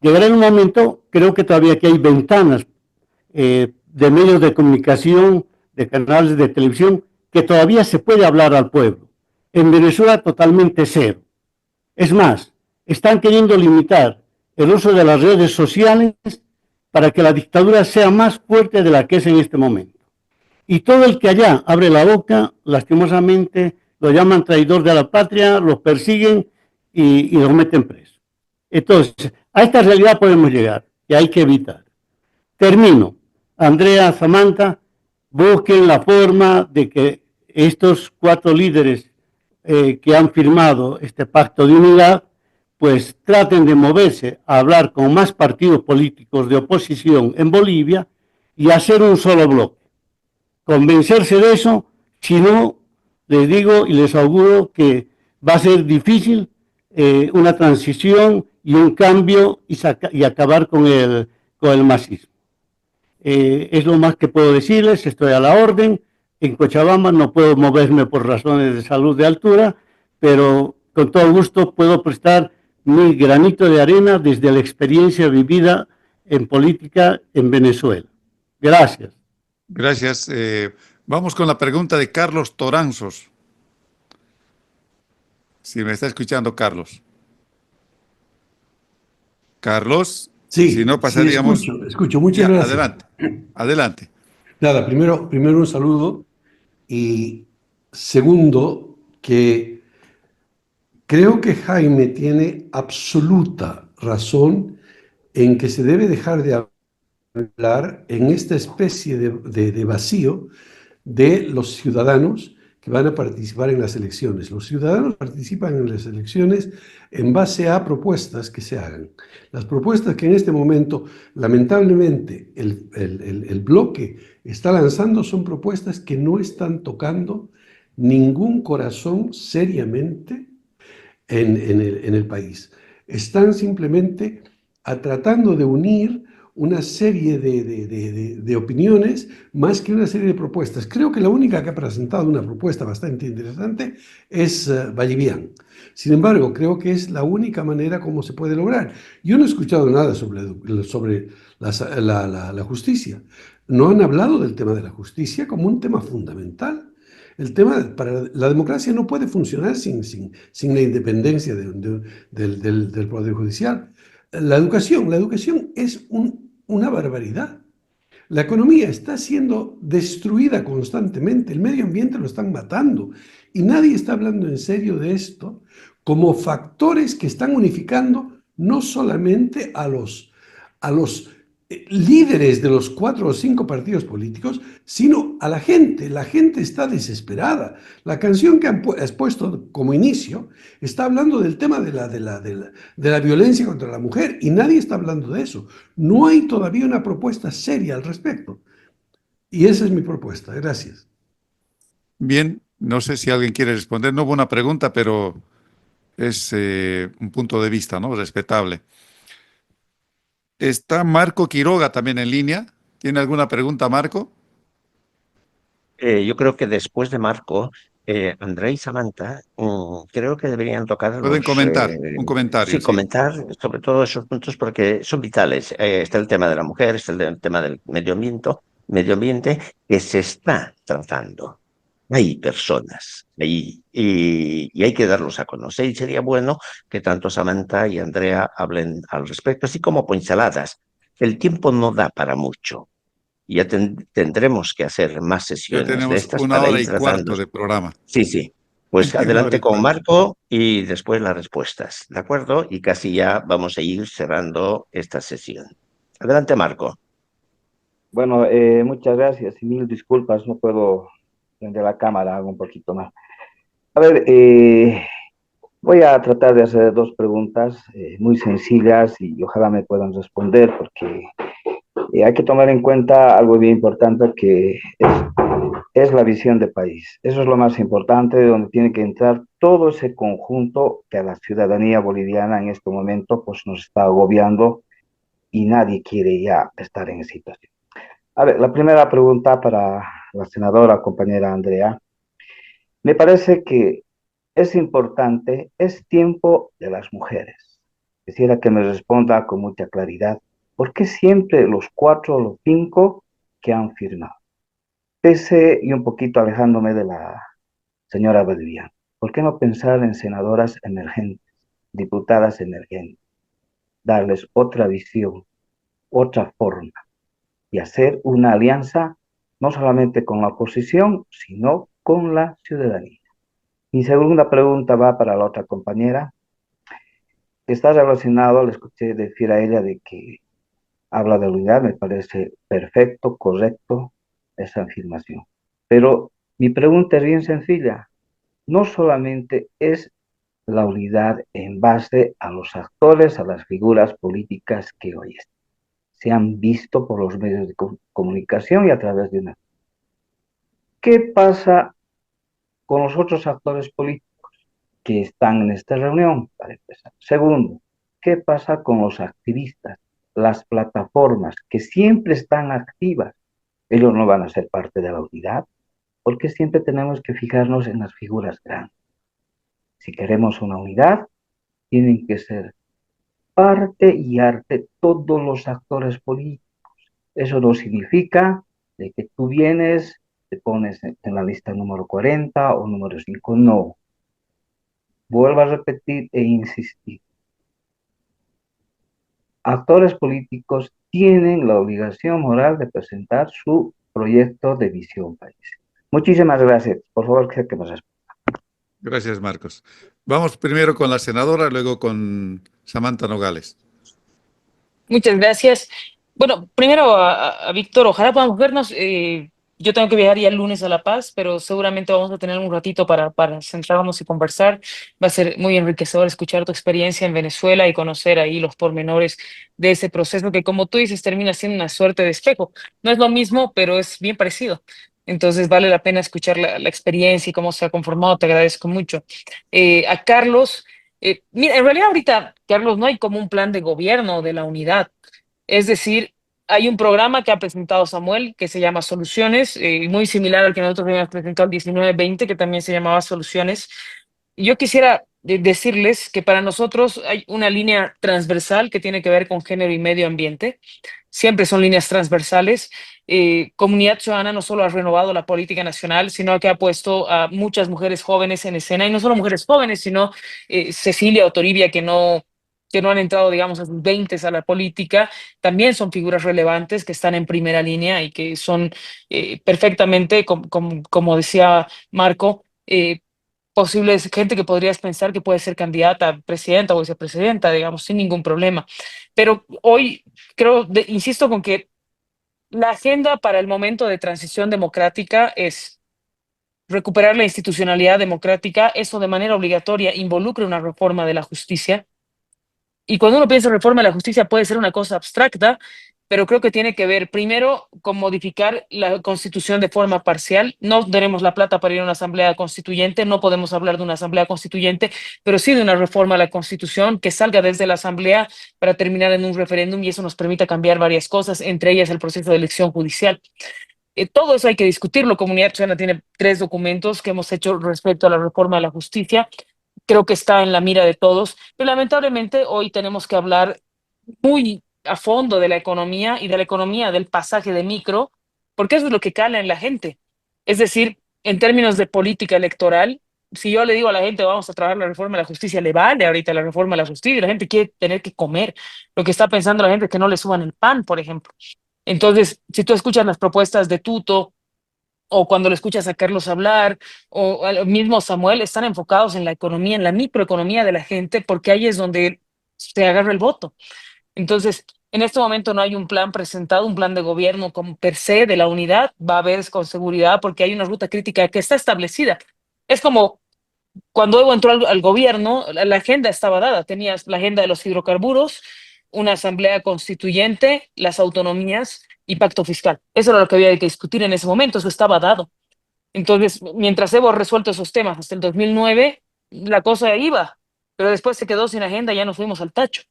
Llegará en un momento, creo que todavía que hay ventanas de medios de comunicación, de canales de televisión, que todavía se puede hablar al pueblo. En Venezuela totalmente cero. Es más, están queriendo limitar el uso de las redes sociales para que la dictadura sea más fuerte de la que es en este momento. Y todo el que allá abre la boca, lastimosamente, lo llaman traidor de la patria, los persiguen y los meten preso. Entonces, a esta realidad podemos llegar y hay que evitar. Termino. Andrea, Samantha, busquen la forma de que estos 4 líderes que han firmado este pacto de unidad, pues traten de moverse a hablar con más partidos políticos de oposición en Bolivia y hacer un solo bloque. Convencerse de eso, si no, les digo y les auguro que va a ser difícil una transición y un cambio y acabar con el masismo. Es lo más que puedo decirles, estoy a la orden. En Cochabamba no puedo moverme por razones de salud de altura, pero con todo gusto puedo prestar mi granito de arena desde la experiencia vivida en política en Venezuela. Gracias. Gracias. Vamos con la pregunta de Carlos Toranzos. Si me está escuchando, Carlos. Carlos, Sí, si no pasaríamos... sí, escucho. Muchas gracias. Adelante, adelante. Nada, primero un saludo y segundo que creo que Jaime tiene absoluta razón en que se debe dejar de hablar en esta especie de vacío de los ciudadanos que van a participar en las elecciones. Los ciudadanos participan en las elecciones en base a propuestas que se hagan. Las propuestas que en este momento, lamentablemente, el bloque está lanzando son propuestas que no están tocando ningún corazón seriamente en el país. Están simplemente tratando de unir una serie de opiniones más que una serie de propuestas. Creo que la única que ha presentado una propuesta bastante interesante es Vallivian. Sin embargo, creo que es la única manera como se puede lograr. Yo no he escuchado nada sobre la justicia. No han hablado del tema de la justicia como un tema fundamental. El tema para la democracia no puede funcionar sin la independencia del Poder Judicial. La educación es una barbaridad. La economía está siendo destruida constantemente, el medio ambiente lo están matando y nadie está hablando en serio de esto como factores que están unificando no solamente a los líderes de los 4 o 5 partidos políticos, sino a la gente. La gente está desesperada. La canción que has puesto como inicio está hablando del tema de la violencia contra la mujer y nadie está hablando de eso. No hay todavía una propuesta seria al respecto. Y esa es mi propuesta. Gracias. Bien, no sé si alguien quiere responder. No hubo una pregunta, pero es un punto de vista, ¿no? Respetable. Está Marco Quiroga también en línea. ¿Tiene alguna pregunta, Marco? Yo creo que después de Marco, André y Samantha, creo que deberían tocar Pueden comentar, un comentario. Sí, comentar sobre todo esos puntos porque son vitales. Está el tema de la mujer, está el tema del medio ambiente que se está tratando. Hay personas ahí y hay que darlos a conocer y sería bueno que tanto Samantha y Andrea hablen al respecto, así como pinceladas. El tiempo no da para mucho. Ya tendremos que hacer más Ya sesiones de tenemos estas 1 para hora ir y tratando. cuarto de programa. Sí. Pues 1 hora adelante y con cuarto. Marco y después las respuestas, ¿de acuerdo? Y casi ya vamos a ir cerrando esta sesión. Adelante, Marco. Bueno, muchas gracias y mil disculpas, no puedo prender la cámara, hago un poquito más. A ver, voy a tratar de hacer dos preguntas muy sencillas y ojalá me puedan responder porque hay que tomar en cuenta algo bien importante que es la visión de país. Eso es lo más importante, donde tiene que entrar todo ese conjunto que a la ciudadanía boliviana en este momento pues nos está agobiando y nadie quiere ya estar en esa situación. A ver, la primera pregunta para la senadora compañera Andrea. Me parece que es importante, es tiempo de las mujeres. Quisiera que me responda con mucha claridad, ¿por qué siempre los cuatro o los cinco que han firmado? Pese y un poquito alejándome de la señora Boliviana, ¿por qué no pensar en senadoras emergentes, diputadas emergentes, darles otra visión, otra forma y hacer una alianza no solamente con la oposición, sino con la ciudadanía? Mi segunda pregunta va para la otra compañera. Está relacionado, le escuché decir a ella de que habla de unidad, me parece perfecto, correcto esa afirmación. Pero mi pregunta es bien sencilla. No solamente es la unidad en base a los actores, a las figuras políticas que hoy se han visto por los medios de comunicación y a través de una. ¿Qué pasa con los otros actores políticos que están en esta reunión, para empezar? Segundo, ¿qué pasa con los activistas, las plataformas que siempre están activas? Ellos no van a ser parte de la unidad, porque siempre tenemos que fijarnos en las figuras grandes. Si queremos una unidad, tienen que ser parte y arte todos los actores políticos. Eso no significa de que tú vienes, te pones en la lista número 40 o número 5, no. Vuelvo a repetir e insistir. Actores políticos tienen la obligación moral de presentar su proyecto de visión país. Muchísimas gracias. Por favor, que me responda. Gracias, Marcos. Vamos primero con la senadora, luego con Samantha Nogales. Muchas gracias. Bueno, primero a Víctor, ojalá podamos vernos. Yo tengo que viajar ya el lunes a La Paz, pero seguramente vamos a tener un ratito para sentarnos y conversar. Va a ser muy enriquecedor escuchar tu experiencia en Venezuela y conocer ahí los pormenores de ese proceso que, como tú dices, termina siendo una suerte de espejo. No es lo mismo, pero es bien parecido. Entonces vale la pena escuchar la experiencia y cómo se ha conformado. Te agradezco mucho. A Carlos. Mira, en realidad ahorita, Carlos, no hay como un plan de gobierno de la unidad. Es decir, hay un programa que ha presentado Samuel que se llama Soluciones, muy similar al que nosotros habíamos presentado el 19-20, que también se llamaba Soluciones. Yo quisiera decirles que para nosotros hay una línea transversal que tiene que ver con género y medio ambiente. Siempre son líneas transversales. Comunidad Ciudadana no solo ha renovado la política nacional, sino que ha puesto a muchas mujeres jóvenes en escena, y no solo mujeres jóvenes, sino Cecilia o Toribia, que no han entrado, digamos, a sus 20 a la política, también son figuras relevantes que están en primera línea y que son perfectamente, como decía Marco, posibles gente que podrías pensar que puede ser candidata a presidenta o vicepresidenta, digamos, sin ningún problema. Pero hoy creo, insisto con que la agenda para el momento de transición democrática es recuperar la institucionalidad democrática. Eso de manera obligatoria involucra una reforma de la justicia. Y cuando uno piensa en reforma de la justicia puede ser una cosa abstracta, pero creo que tiene que ver primero con modificar la Constitución de forma parcial. No tenemos la plata para ir a una asamblea constituyente, no podemos hablar de una asamblea constituyente, pero sí de una reforma a la Constitución que salga desde la asamblea para terminar en un referéndum, y eso nos permita cambiar varias cosas, entre ellas el proceso de elección judicial. Todo eso hay que discutirlo. Comunidad Ciudadana tiene 3 documentos que hemos hecho respecto a la reforma de la justicia. Creo que está en la mira de todos, pero lamentablemente hoy tenemos que hablar muy a fondo de la economía y de la economía del pasaje de micro, porque eso es lo que cala en la gente. Es decir, en términos de política electoral, si yo le digo a la gente vamos a trabajar la reforma de la justicia, le vale ahorita la reforma de la justicia, y la gente quiere tener que comer. Lo que está pensando la gente es que no le suban el pan, por ejemplo. Entonces, si tú escuchas las propuestas de Tuto, o cuando lo escuchas a Carlos hablar, o al mismo Samuel, están enfocados en la economía, en la microeconomía de la gente, porque ahí es donde se agarra el voto. Entonces, En este momento no hay un plan presentado, un plan de gobierno como per se de la unidad. Va a haber con seguridad porque hay una ruta crítica que está establecida. Es como cuando Evo entró al gobierno, la agenda estaba dada. Tenías la agenda de los hidrocarburos, una asamblea constituyente, las autonomías y pacto fiscal. Eso era lo que había que discutir en ese momento, eso estaba dado. Entonces, mientras Evo ha resuelto esos temas hasta el 2009, la cosa iba, pero después se quedó sin agenda y ya nos fuimos al tacho.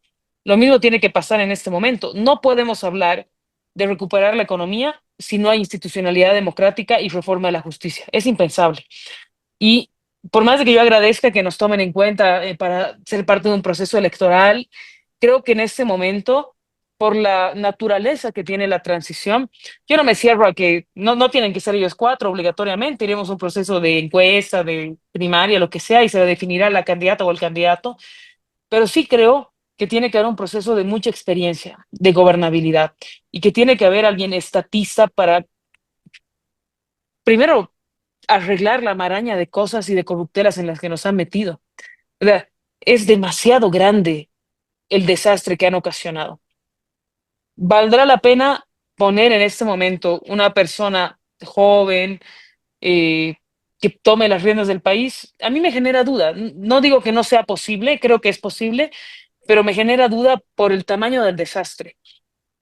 Lo mismo tiene que pasar en este momento. No podemos hablar de recuperar la economía si no hay institucionalidad democrática y reforma de la justicia. Es impensable. Y por más de que yo agradezca que nos tomen en cuenta para ser parte de un proceso electoral, creo que en este momento, por la naturaleza que tiene la transición, yo no me cierro a que no tienen que ser ellos cuatro obligatoriamente, iremos a un proceso de encuesta, de primaria, lo que sea, y se definirá la candidata o el candidato, pero sí creo que tiene que haber un proceso de mucha experiencia, de gobernabilidad, y que tiene que haber alguien estatista para, primero, arreglar la maraña de cosas y de corruptelas en las que nos han metido. O sea, es demasiado grande el desastre que han ocasionado. ¿Valdrá la pena poner en este momento una persona joven eh, que tome las riendas del país? A mí me genera duda. No digo que no sea posible, creo que es posible, pero me genera duda por el tamaño del desastre.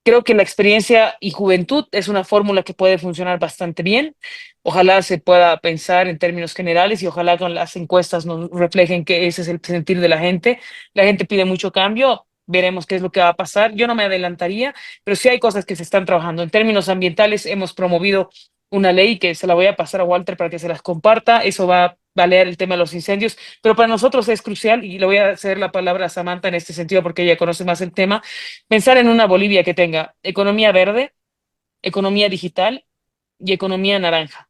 Creo que la experiencia y juventud es una fórmula que puede funcionar bastante bien. Ojalá se pueda pensar en términos generales y ojalá con las encuestas nos reflejen que ese es el sentir de la gente. La gente pide mucho cambio, veremos qué es lo que va a pasar. Yo no me adelantaría, pero sí hay cosas que se están trabajando. En términos ambientales hemos promovido una ley que se la voy a pasar a Walter para que se las comparta. Eso va a valer el tema de los incendios, pero para nosotros es crucial y le voy a ceder la palabra a Samantha en este sentido porque ella conoce más el tema. Pensar en una Bolivia que tenga economía verde, economía digital y economía naranja.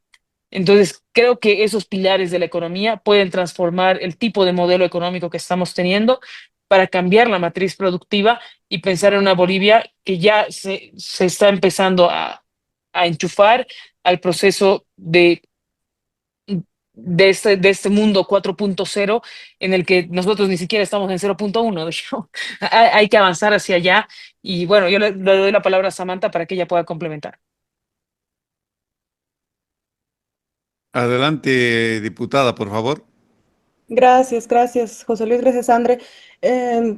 Entonces, creo que esos pilares de la economía pueden transformar el tipo de modelo económico que estamos teniendo para cambiar la matriz productiva y pensar en una Bolivia que ya se está empezando a enchufar al proceso de este mundo 4.0 en el que nosotros ni siquiera estamos en 0.1. Hay que avanzar hacia allá y bueno, yo le doy la palabra a Samantha para que ella pueda complementar. Adelante, diputada, por favor. Gracias, José Luis, gracias, André.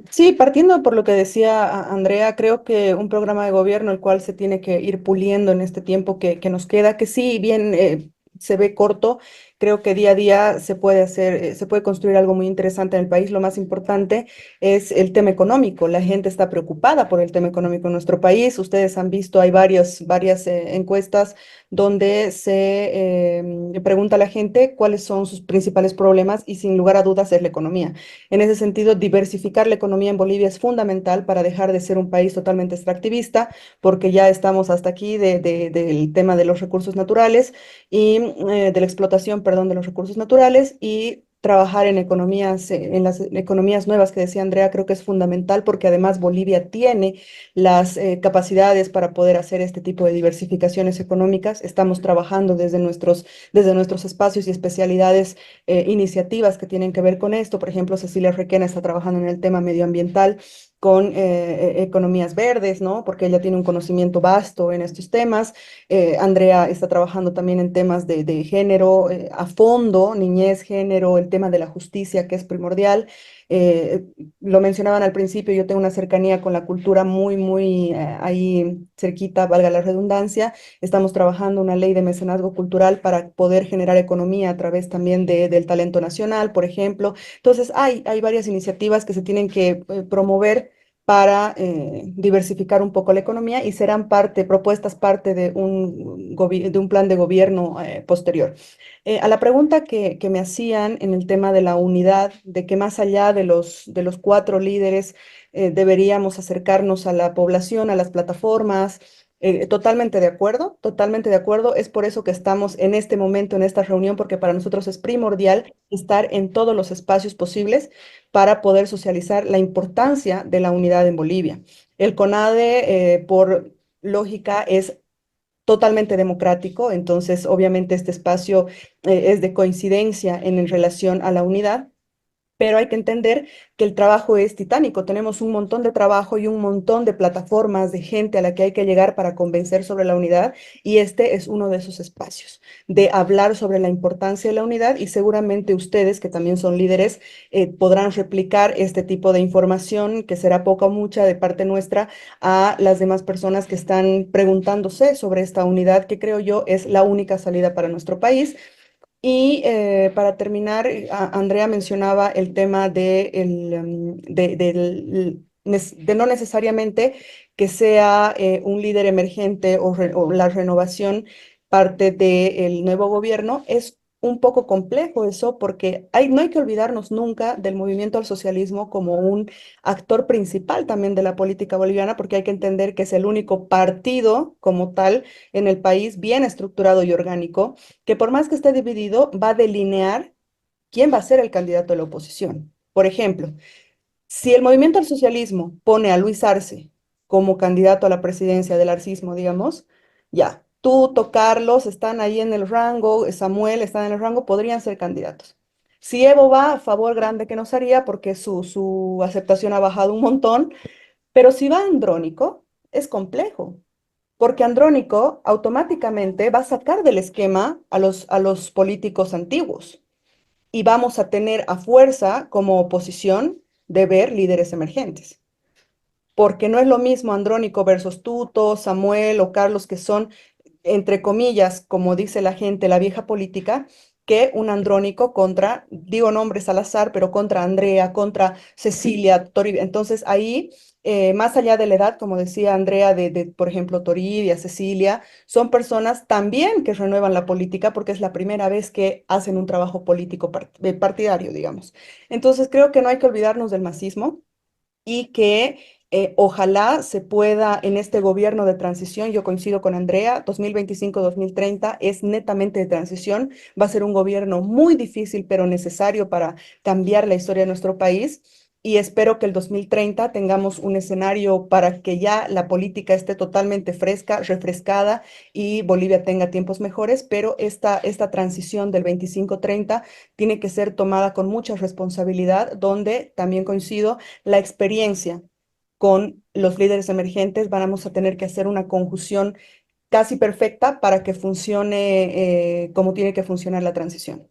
Sí, partiendo por lo que decía Andrea, creo que un programa de gobierno el cual se tiene que ir puliendo en este tiempo que nos queda, que sí, bien se ve corto, creo que día a día se puede hacer, se puede construir algo muy interesante en el país. Lo más importante es el tema económico. La gente está preocupada por el tema económico en nuestro país. Ustedes han visto, hay varias encuestas donde se pregunta a la gente cuáles son sus principales problemas y sin lugar a dudas es la economía. En ese sentido, diversificar la economía en Bolivia es fundamental para dejar de ser un país totalmente extractivista, porque ya estamos hasta aquí del tema de los recursos naturales y de la explotación, perdón, de los recursos naturales y trabajar en economías, en las economías nuevas que decía Andrea, creo que es fundamental porque además Bolivia tiene las capacidades para poder hacer este tipo de diversificaciones económicas. Estamos trabajando desde nuestros espacios y especialidades, iniciativas que tienen que ver con esto. Por ejemplo, Cecilia Requena está trabajando en el tema medioambiental con economías verdes, ¿no? Porque ella tiene un conocimiento vasto en estos temas. Andrea está trabajando también en temas de género a fondo, niñez, género, el tema de la justicia, que es primordial. Eh, lo mencionaban al principio, yo tengo una cercanía con la cultura muy ahí cerquita, valga la redundancia. Estamos trabajando una ley de mecenazgo cultural para poder generar economía a través también del talento nacional, por ejemplo. Entonces, hay varias iniciativas que se tienen que promover para diversificar un poco la economía y serán propuestas parte de de un plan de gobierno posterior. A la pregunta que me hacían en el tema de la unidad, de que más allá de los cuatro líderes deberíamos acercarnos a la población, a las plataformas, totalmente de acuerdo, totalmente de acuerdo. Es por eso que estamos en este momento, en esta reunión, porque para nosotros es primordial estar en todos los espacios posibles para poder socializar la importancia de la unidad en Bolivia. El CONADE, por lógica, es totalmente democrático, entonces obviamente este espacio es de coincidencia en relación a la unidad. pero hay que entender que el trabajo es titánico. Tenemos un montón de trabajo y un montón de plataformas de gente a la que hay que llegar para convencer sobre la unidad, y este es uno de esos espacios, de hablar sobre la importancia de la unidad, y seguramente ustedes, que también son líderes, podrán replicar este tipo de información, que será poca o mucha de parte nuestra, a las demás personas que están preguntándose sobre esta unidad, que creo yo es la única salida para nuestro país. Y para terminar, Andrea mencionaba el tema de no necesariamente que sea un líder emergente o la renovación parte del nuevo gobierno. Es un poco complejo eso, porque no hay que olvidarnos nunca del movimiento al socialismo como un actor principal también de la política boliviana, porque hay que entender que es el único partido como tal en el país bien estructurado y orgánico, que por más que esté dividido, va a delinear quién va a ser el candidato de la oposición. Por ejemplo, si el movimiento al socialismo pone a Luis Arce como candidato a la presidencia del arcismo, digamos, ya, Tuto, Carlos están ahí en el rango, Samuel está en el rango, podrían ser candidatos. Si Evo va, a favor grande que nos haría, porque su aceptación ha bajado un montón, pero si va Andrónico, es complejo, porque Andrónico automáticamente va a sacar del esquema a los políticos antiguos, y vamos a tener a fuerza como oposición de ver líderes emergentes, porque no es lo mismo Andrónico versus Tuto, Samuel o Carlos, que son, entre comillas, como dice la gente, la vieja política, que un Andrónico contra, digo nombres al azar, pero contra Andrea, contra Cecilia, Toribia. Entonces ahí, más allá de la edad, como decía Andrea, por ejemplo, Toribia, Cecilia, son personas también que renuevan la política, porque es la primera vez que hacen un trabajo político partidario, digamos. Entonces creo que no hay que olvidarnos del masismo, y que ojalá se pueda en este gobierno de transición. Yo coincido con Andrea, 2025-2030 es netamente de transición, va a ser un gobierno muy difícil pero necesario para cambiar la historia de nuestro país, y espero que el 2030 tengamos un escenario para que ya la política esté totalmente fresca, refrescada, y Bolivia tenga tiempos mejores, pero esta transición del 25-30 tiene que ser tomada con mucha responsabilidad, donde también coincido la experiencia con los líderes emergentes. Vamos a tener que hacer una conjunción casi perfecta para que funcione como tiene que funcionar la transición.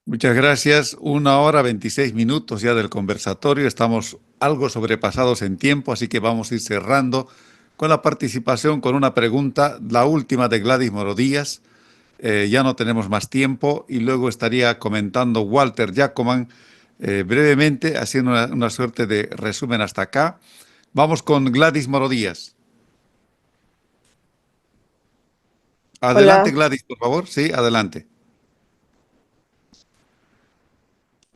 Muchas gracias. 1 hora 26 minutos ya del conversatorio. Estamos algo sobrepasados en tiempo, así que vamos a ir cerrando con la participación, con una pregunta, la última de Gladys Morodías. Ya no tenemos más tiempo, y luego estaría comentando Walter Jacoman brevemente, haciendo una suerte de resumen hasta acá. Vamos con Gladys Morodías. Adelante, Hola, Gladys, por favor. Sí, adelante.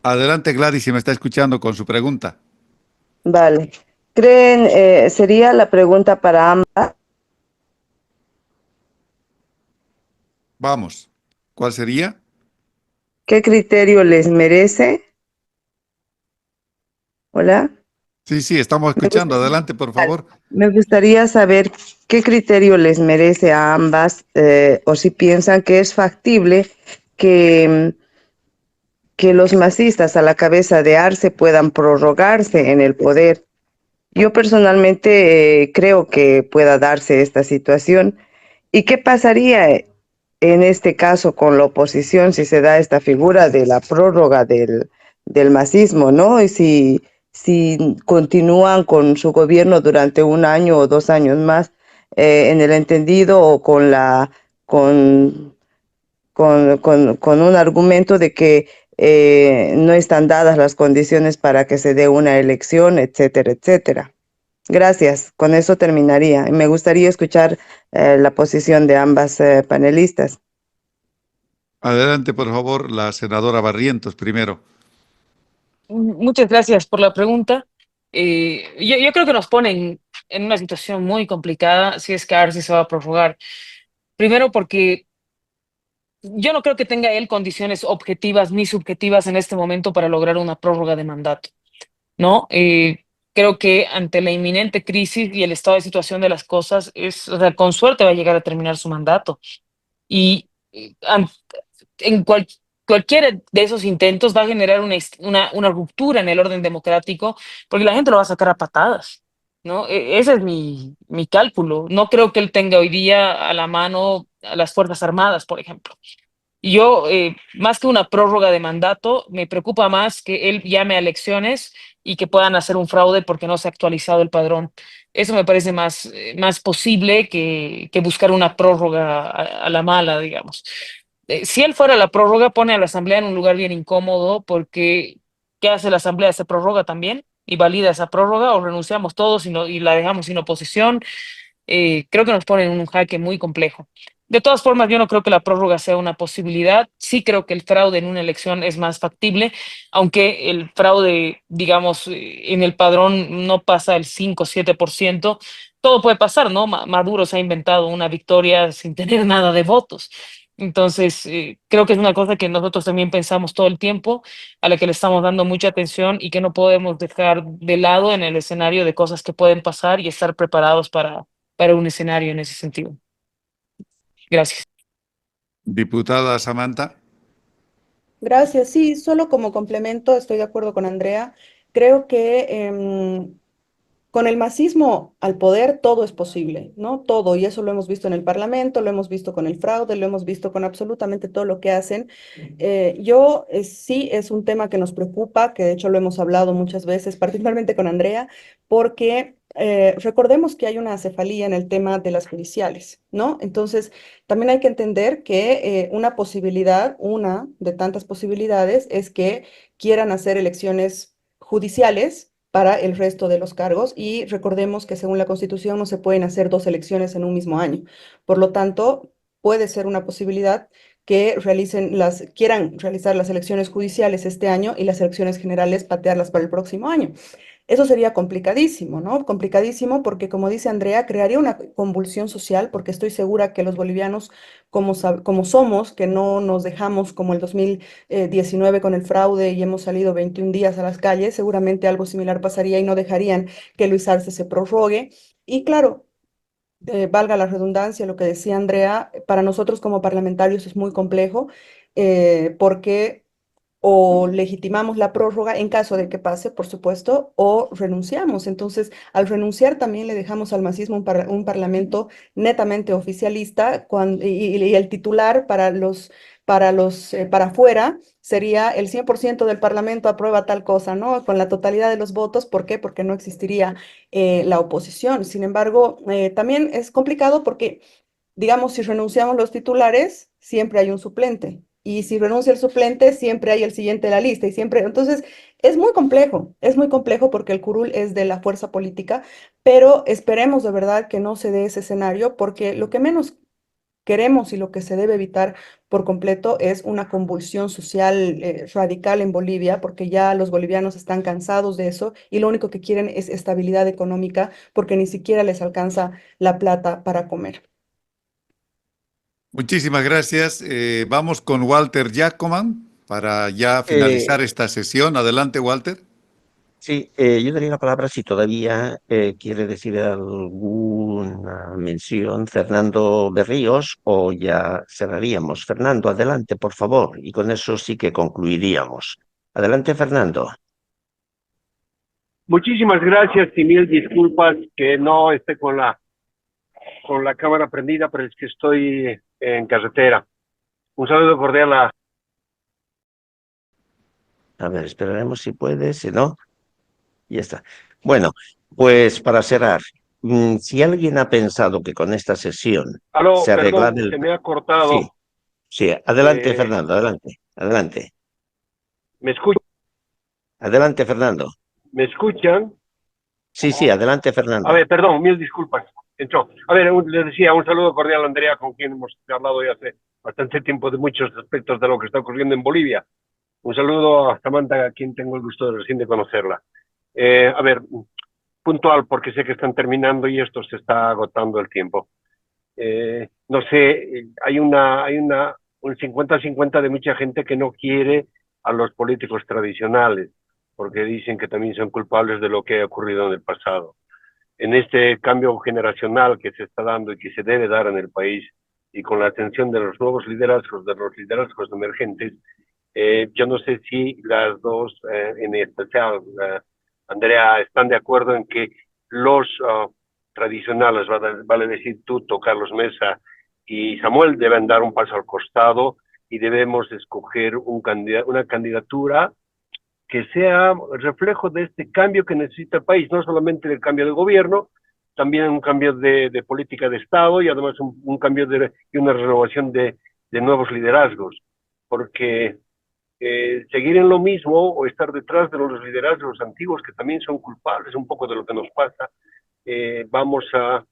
Adelante, Gladys, si me está escuchando con su pregunta. vale. Sería la pregunta para ambas, Vamos. ¿Cuál sería? ¿qué criterio les merece? Hola. Sí, sí, estamos Me escuchando. gustaría, Adelante, por favor. me gustaría saber qué criterio les merece a ambas, o si piensan que es factible que, que los masistas a la cabeza de Arce puedan prorrogarse en el poder. Yo personalmente creo que pueda darse esta situación. ¿Y qué pasaría en este caso con la oposición si se da esta figura de la prórroga del masismo, ¿no? Y si continúan con su gobierno durante 1 año o 2 años más, en el entendido o con un argumento de que no están dadas las condiciones para que se dé una elección, etcétera, etcétera. Gracias, con eso terminaría. Me gustaría escuchar la posición de ambas panelistas. Adelante, por favor, la senadora Barrientos primero. Muchas gracias por la pregunta. Yo creo que nos ponen en una situación muy complicada si es que Arce se va a prorrogar. Primero porque yo no creo que tenga él condiciones objetivas ni subjetivas en este momento para lograr una prórroga de mandato, ¿no? Creo que ante la inminente crisis y el estado de situación de las cosas, o sea, con suerte va a llegar a terminar su mandato. Y en cualquiera de esos intentos va a generar una ruptura en el orden democrático, porque la gente lo va a sacar a patadas, ¿no? Ese es mi cálculo. No creo que él tenga hoy día a la mano a las Fuerzas Armadas, por ejemplo. Y yo, más que una prórroga de mandato, me preocupa más que él llame a elecciones y que puedan hacer un fraude porque no se ha actualizado el padrón. Eso me parece más posible que buscar una prórroga a la mala, digamos. Si él fuera la prórroga, pone a la Asamblea en un lugar bien incómodo porque ¿qué hace la Asamblea? ¿Se prorroga también y valida esa prórroga o renunciamos todos y la dejamos sin oposición? Creo que nos pone en un jaque muy complejo. De todas formas, yo no creo que la prórroga sea una posibilidad. Sí creo que el fraude en una elección es más factible, aunque el fraude, digamos, en el padrón no pasa el 5 o 7%. Todo puede pasar, ¿no? Maduro se ha inventado una victoria sin tener nada de votos. Entonces, creo que es una cosa que nosotros también pensamos todo el tiempo, a la que le estamos dando mucha atención y que no podemos dejar de lado en el escenario de cosas que pueden pasar y estar preparados para un escenario en ese sentido. Gracias. Diputada Samantha. Gracias. Sí, solo como complemento, estoy de acuerdo con Andrea. Creo que con el masismo al poder todo es posible, ¿no? Todo, y eso lo hemos visto en el Parlamento, lo hemos visto con el fraude, lo hemos visto con absolutamente todo lo que hacen. Sí es un tema que nos preocupa, que de hecho lo hemos hablado muchas veces, particularmente con Andrea, porque recordemos que hay una acefalía en el tema de las judiciales, ¿no? Entonces, también hay que entender que una posibilidad, una de tantas posibilidades, es que quieran hacer elecciones judiciales para el resto de los cargos y recordemos que según la Constitución no se pueden hacer dos elecciones en un mismo año. Por lo tanto, puede ser una posibilidad que quieran realizar las elecciones judiciales este año y las elecciones generales patearlas para el próximo año. Eso sería complicadísimo, ¿no? Complicadísimo porque, como dice Andrea, crearía una convulsión social porque estoy segura que los bolivianos, como somos, que no nos dejamos como el 2019 con el fraude y hemos salido 21 días a las calles, seguramente algo similar pasaría y no dejarían que Luis Arce se prorrogue. Y claro, valga la redundancia, lo que decía Andrea, para nosotros como parlamentarios es muy complejo porque o legitimamos la prórroga en caso de que pase, por supuesto, o renunciamos. Entonces, al renunciar también le dejamos al masismo un parlamento netamente oficialista y el titular para afuera sería el 100% del parlamento aprueba tal cosa, ¿no? Con la totalidad de los votos. ¿Por qué? Porque no existiría la oposición. Sin embargo, también es complicado porque digamos, si renunciamos los titulares, siempre hay un suplente. Y si renuncia el suplente, siempre hay el siguiente de la lista. Y siempre, entonces, es muy complejo porque el curul es de la fuerza política, pero esperemos de verdad que no se dé ese escenario, porque lo que menos queremos y lo que se debe evitar por completo es una convulsión social radical en Bolivia, porque ya los bolivianos están cansados de eso y lo único que quieren es estabilidad económica, porque ni siquiera les alcanza la plata para comer. Muchísimas gracias. Vamos con Walter Jacoman para ya Eh, finalizar esta sesión. Adelante, Walter. sí, yo daría la palabra si todavía quiere decir alguna mención Fernando Berríos o ya cerraríamos. Fernando, adelante, por favor, y con eso sí que concluiríamos. Adelante, Fernando. Muchísimas gracias y mil disculpas que no esté con la cámara prendida, pero es que estoy en carretera. Un saludo cordial a... A ver, esperaremos si puede, si no, ya está. Bueno, pues para cerrar, si alguien ha pensado que con esta sesión Aló, se arregla perdón, el... se me ha Sí, cortado. sí, adelante, Eh, Fernando, adelante, adelante. ¿Me escuchan? Adelante, Fernando. ¿Me escuchan? Sí, sí, adelante, A Fernando. ver, perdón, mil disculpas. Entró. A ver, les decía, un saludo cordial a Andrea, con quien hemos hablado ya hace bastante tiempo de muchos aspectos de lo que está ocurriendo en Bolivia. Un saludo a Samantha, a quien tengo el gusto de recién de conocerla. A ver, puntual, porque sé que están terminando y esto se está agotando el tiempo. No sé, un 50-50 de mucha gente que no quiere a los políticos tradicionales, porque dicen que también son culpables de lo que ha ocurrido en el pasado. En este cambio generacional que se está dando y que se debe dar en el país, y con la atención de los nuevos liderazgos, de los liderazgos emergentes, Yo no sé si las dos, en especial Andrea, están de acuerdo en que los tradicionales, vale decir Tuto, Carlos Mesa y Samuel, deben dar un paso al costado y debemos escoger una candidatura que sea reflejo de este cambio que necesita el país, no solamente el cambio de gobierno, también un cambio de política de Estado y además un cambio y una renovación de nuevos liderazgos, porque seguir en lo mismo o estar detrás de los liderazgos antiguos que también son culpables un poco de lo que nos pasa, vamos a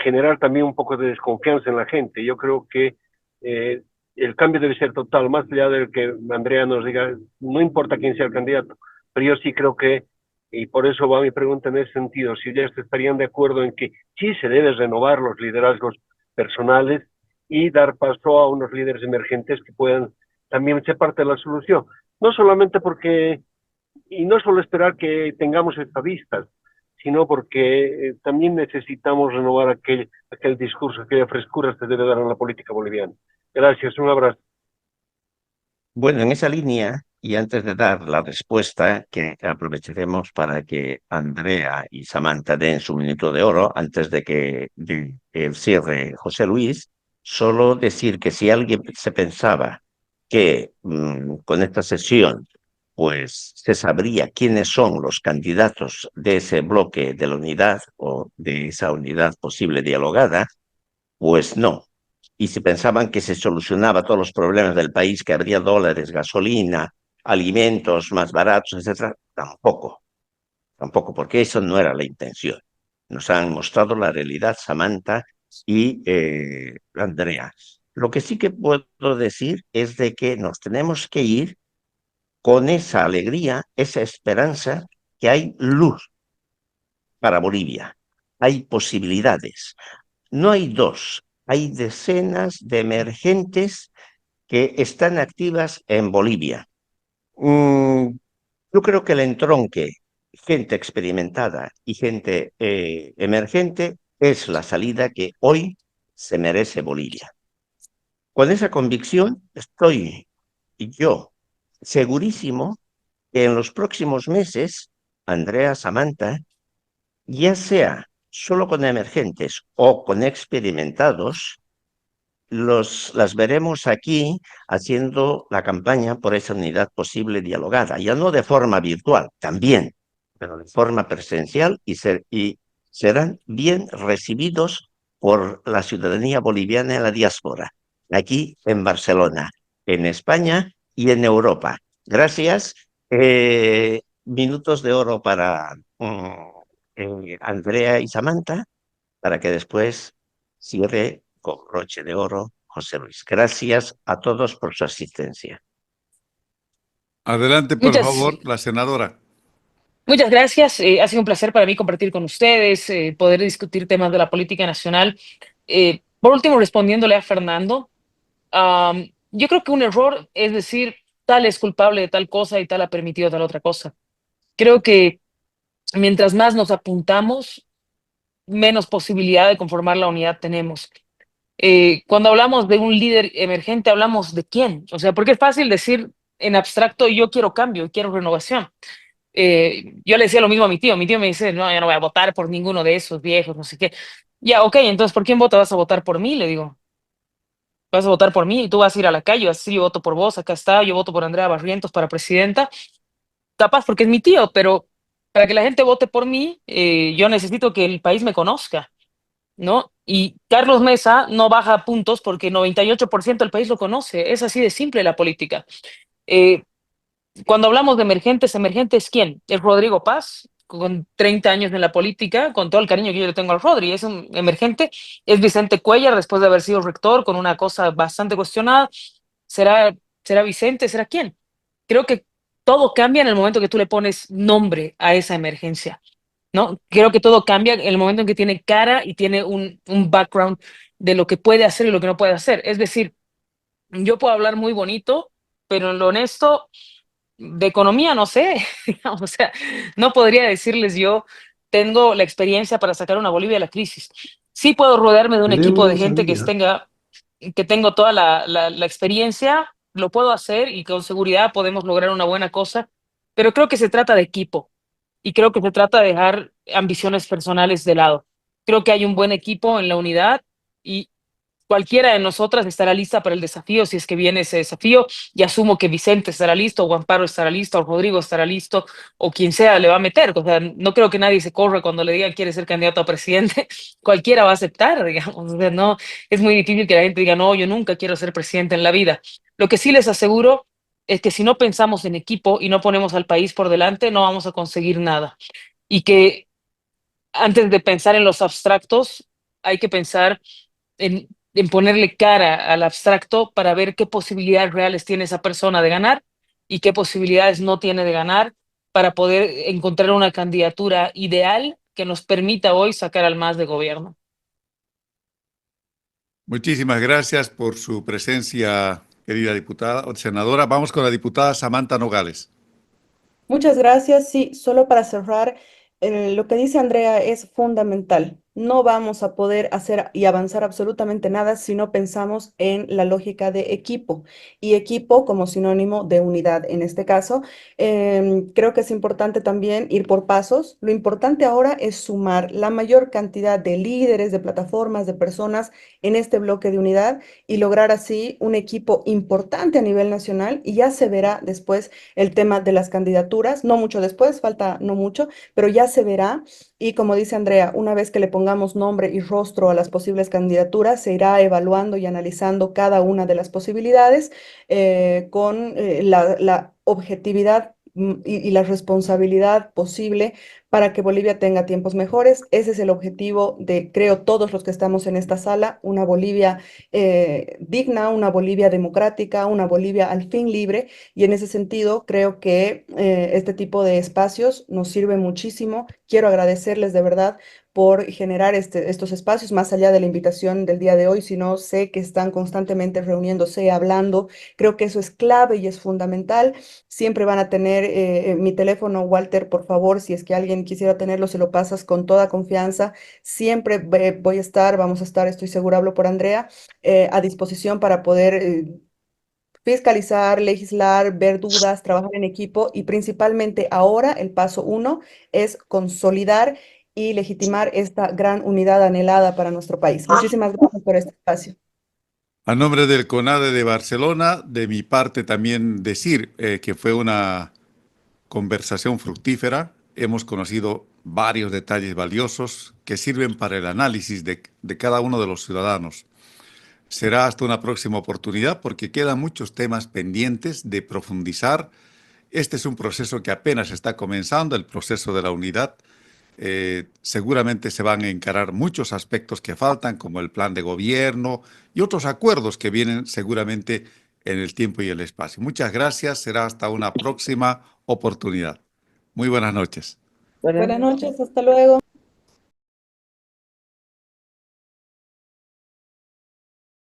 generar también un poco de desconfianza en la gente. Yo creo que el cambio debe ser total, más allá del que Andrea nos diga, no importa quién sea el candidato, pero yo sí creo que, y por eso va mi pregunta en ese sentido, si ustedes estarían de acuerdo en que sí se debe renovar los liderazgos personales y dar paso a unos líderes emergentes que puedan también ser parte de la solución. No solamente porque, y no solo esperar que tengamos estadistas, sino porque también necesitamos renovar aquel discurso, aquella frescura que se debe dar en la política boliviana. Gracias, un abrazo. Bueno, en esa línea, y antes de dar la respuesta, que aprovecharemos para que Andrea y Samantha den su minuto de oro antes de que cierre José Luis, solo decir que si alguien se pensaba que con esta sesión pues se sabría quiénes son los candidatos de ese bloque de la unidad o de esa unidad posible dialogada, pues no. Y si pensaban que se solucionaba todos los problemas del país, que habría dólares, gasolina, alimentos más baratos, etc., tampoco, porque eso no era la intención. Nos han mostrado la realidad Samantha y Andrea. Lo que sí que puedo decir es de que nos tenemos que ir con esa alegría, esa esperanza, que hay luz para Bolivia, hay posibilidades. No hay dos, hay decenas de emergentes que están activas en Bolivia. Yo creo que el entronque, gente experimentada y gente emergente, es la salida que hoy se merece Bolivia. Con esa convicción estoy yo segurísimo que en los próximos meses, Andrea, Samantha, ya sea solo con emergentes o con experimentados, las veremos aquí haciendo la campaña por esa unidad posible dialogada, ya no de forma virtual, también, pero de forma presencial y serán bien recibidos por la ciudadanía boliviana en la diáspora, aquí en Barcelona, en España y en Europa. Gracias. Minutos de oro para Andrea y Samantha, para que después cierre con broche de oro José Luis. Gracias a todos por su asistencia. Adelante, por favor, la senadora. Muchas gracias. Ha sido un placer para mí compartir con ustedes, poder discutir temas de la política nacional. Por último, respondiéndole a Fernando, yo creo que un error es decir, tal es culpable de tal cosa y tal ha permitido tal otra cosa. Creo que mientras más nos apuntamos, menos posibilidad de conformar la unidad tenemos. Cuando hablamos de un líder emergente, hablamos de quién. O sea, porque es fácil decir en abstracto, yo quiero cambio, quiero renovación. Yo le decía lo mismo a mi tío. Mi tío me dice, no, yo no voy a votar por ninguno de esos viejos, no sé qué. Ya, ok, entonces, ¿por quién vota? ¿Vas a votar por mí? Le digo, vas a votar por mí y tú vas a ir a la calle, vas a decir, yo voto por vos, acá está, yo voto por Andrea Barrientos para presidenta. Capaz porque es mi tío, pero para que la gente vote por mí, yo necesito que el país me conozca, ¿no? Y Carlos Mesa no baja puntos porque 98% del país lo conoce. Es así de simple la política. Cuando hablamos de emergentes, ¿quién? Es Rodrigo Paz, con 30 años en la política, con todo el cariño que yo le tengo al Rodri, es un emergente. Es Vicente Cuellar, después de haber sido rector, con una cosa bastante cuestionada. ¿Será Vicente? ¿Será quién? Creo que todo cambia en el momento que tú le pones nombre a esa emergencia, ¿no? Creo que todo cambia en el momento en que tiene cara y tiene un background de lo que puede hacer y lo que no puede hacer. Es decir, yo puedo hablar muy bonito, pero en lo honesto, de economía no sé, digamos, o sea, no podría decirles yo, tengo la experiencia para sacar una Bolivia de la crisis. Sí puedo rodearme de un El equipo euro de gente salía. que tengo toda la experiencia, lo puedo hacer y con seguridad podemos lograr una buena cosa, pero creo que se trata de equipo y creo que se trata de dejar ambiciones personales de lado. Creo que hay un buen equipo en la unidad y cualquiera de nosotras estará lista para el desafío si es que viene ese desafío, y asumo que Vicente estará listo, o Amparo estará listo, o Rodrigo estará listo, o quien sea le va a meter. O sea, no creo que nadie se corra cuando le digan quiere ser candidato a presidente. Cualquiera va a aceptar, digamos. O sea, no, es muy difícil que la gente diga, no, yo nunca quiero ser presidente en la vida. Lo que sí les aseguro es que si no pensamos en equipo y no ponemos al país por delante, no vamos a conseguir nada. Y que antes de pensar en los abstractos, hay que pensar en ponerle cara al abstracto para ver qué posibilidades reales tiene esa persona de ganar y qué posibilidades no tiene de ganar, para poder encontrar una candidatura ideal que nos permita hoy sacar al MAS de gobierno. Muchísimas gracias por su presencia, querida diputada o senadora. Vamos con la diputada Samantha Nogales. Muchas gracias. Sí, solo para cerrar, lo que dice Andrea es fundamental. No vamos a poder hacer y avanzar absolutamente nada si no pensamos en la lógica de equipo, y equipo como sinónimo de unidad. En este caso, creo que es importante también ir por pasos. Lo importante ahora es sumar la mayor cantidad de líderes, de plataformas, de personas en este bloque de unidad y lograr así un equipo importante a nivel nacional, y ya se verá después el tema de las candidaturas, no mucho después, falta no mucho, pero ya se verá. Y como dice Andrea, una vez que le pongamos nombre y rostro a las posibles candidaturas, se irá evaluando y analizando cada una de las posibilidades con la objetividad y la responsabilidad posible para que Bolivia tenga tiempos mejores. Ese es el objetivo de, creo, todos los que estamos en esta sala: una Bolivia digna, una Bolivia democrática, una Bolivia al fin libre. Y en ese sentido, creo que este tipo de espacios nos sirve muchísimo. Quiero agradecerles de verdad por generar estos espacios, más allá de la invitación del día de hoy, sino sé que están constantemente reuniéndose, hablando. Creo que eso es clave y es fundamental. Siempre van a tener mi teléfono, Walter, por favor, si es que alguien quisiera tenerlo, se lo pasas con toda confianza. Siempre voy a estar, vamos a estar, estoy segura, hablo por Andrea, a disposición para poder fiscalizar, legislar, ver dudas, trabajar en equipo, y principalmente ahora el paso uno es consolidar y legitimar esta gran unidad anhelada para nuestro país. Muchísimas gracias por este espacio. A nombre del CONADE de Barcelona, de mi parte también decir que fue una conversación fructífera. Hemos conocido varios detalles valiosos que sirven para el análisis de cada uno de los ciudadanos. Será hasta una próxima oportunidad, porque quedan muchos temas pendientes de profundizar. Este es un proceso que apenas está comenzando, el proceso de la unidad. Seguramente se van a encarar muchos aspectos que faltan, como el plan de gobierno y otros acuerdos que vienen seguramente en el tiempo y el espacio. Muchas gracias. Será hasta una próxima oportunidad. Muy buenas noches. Buenas noches, hasta luego.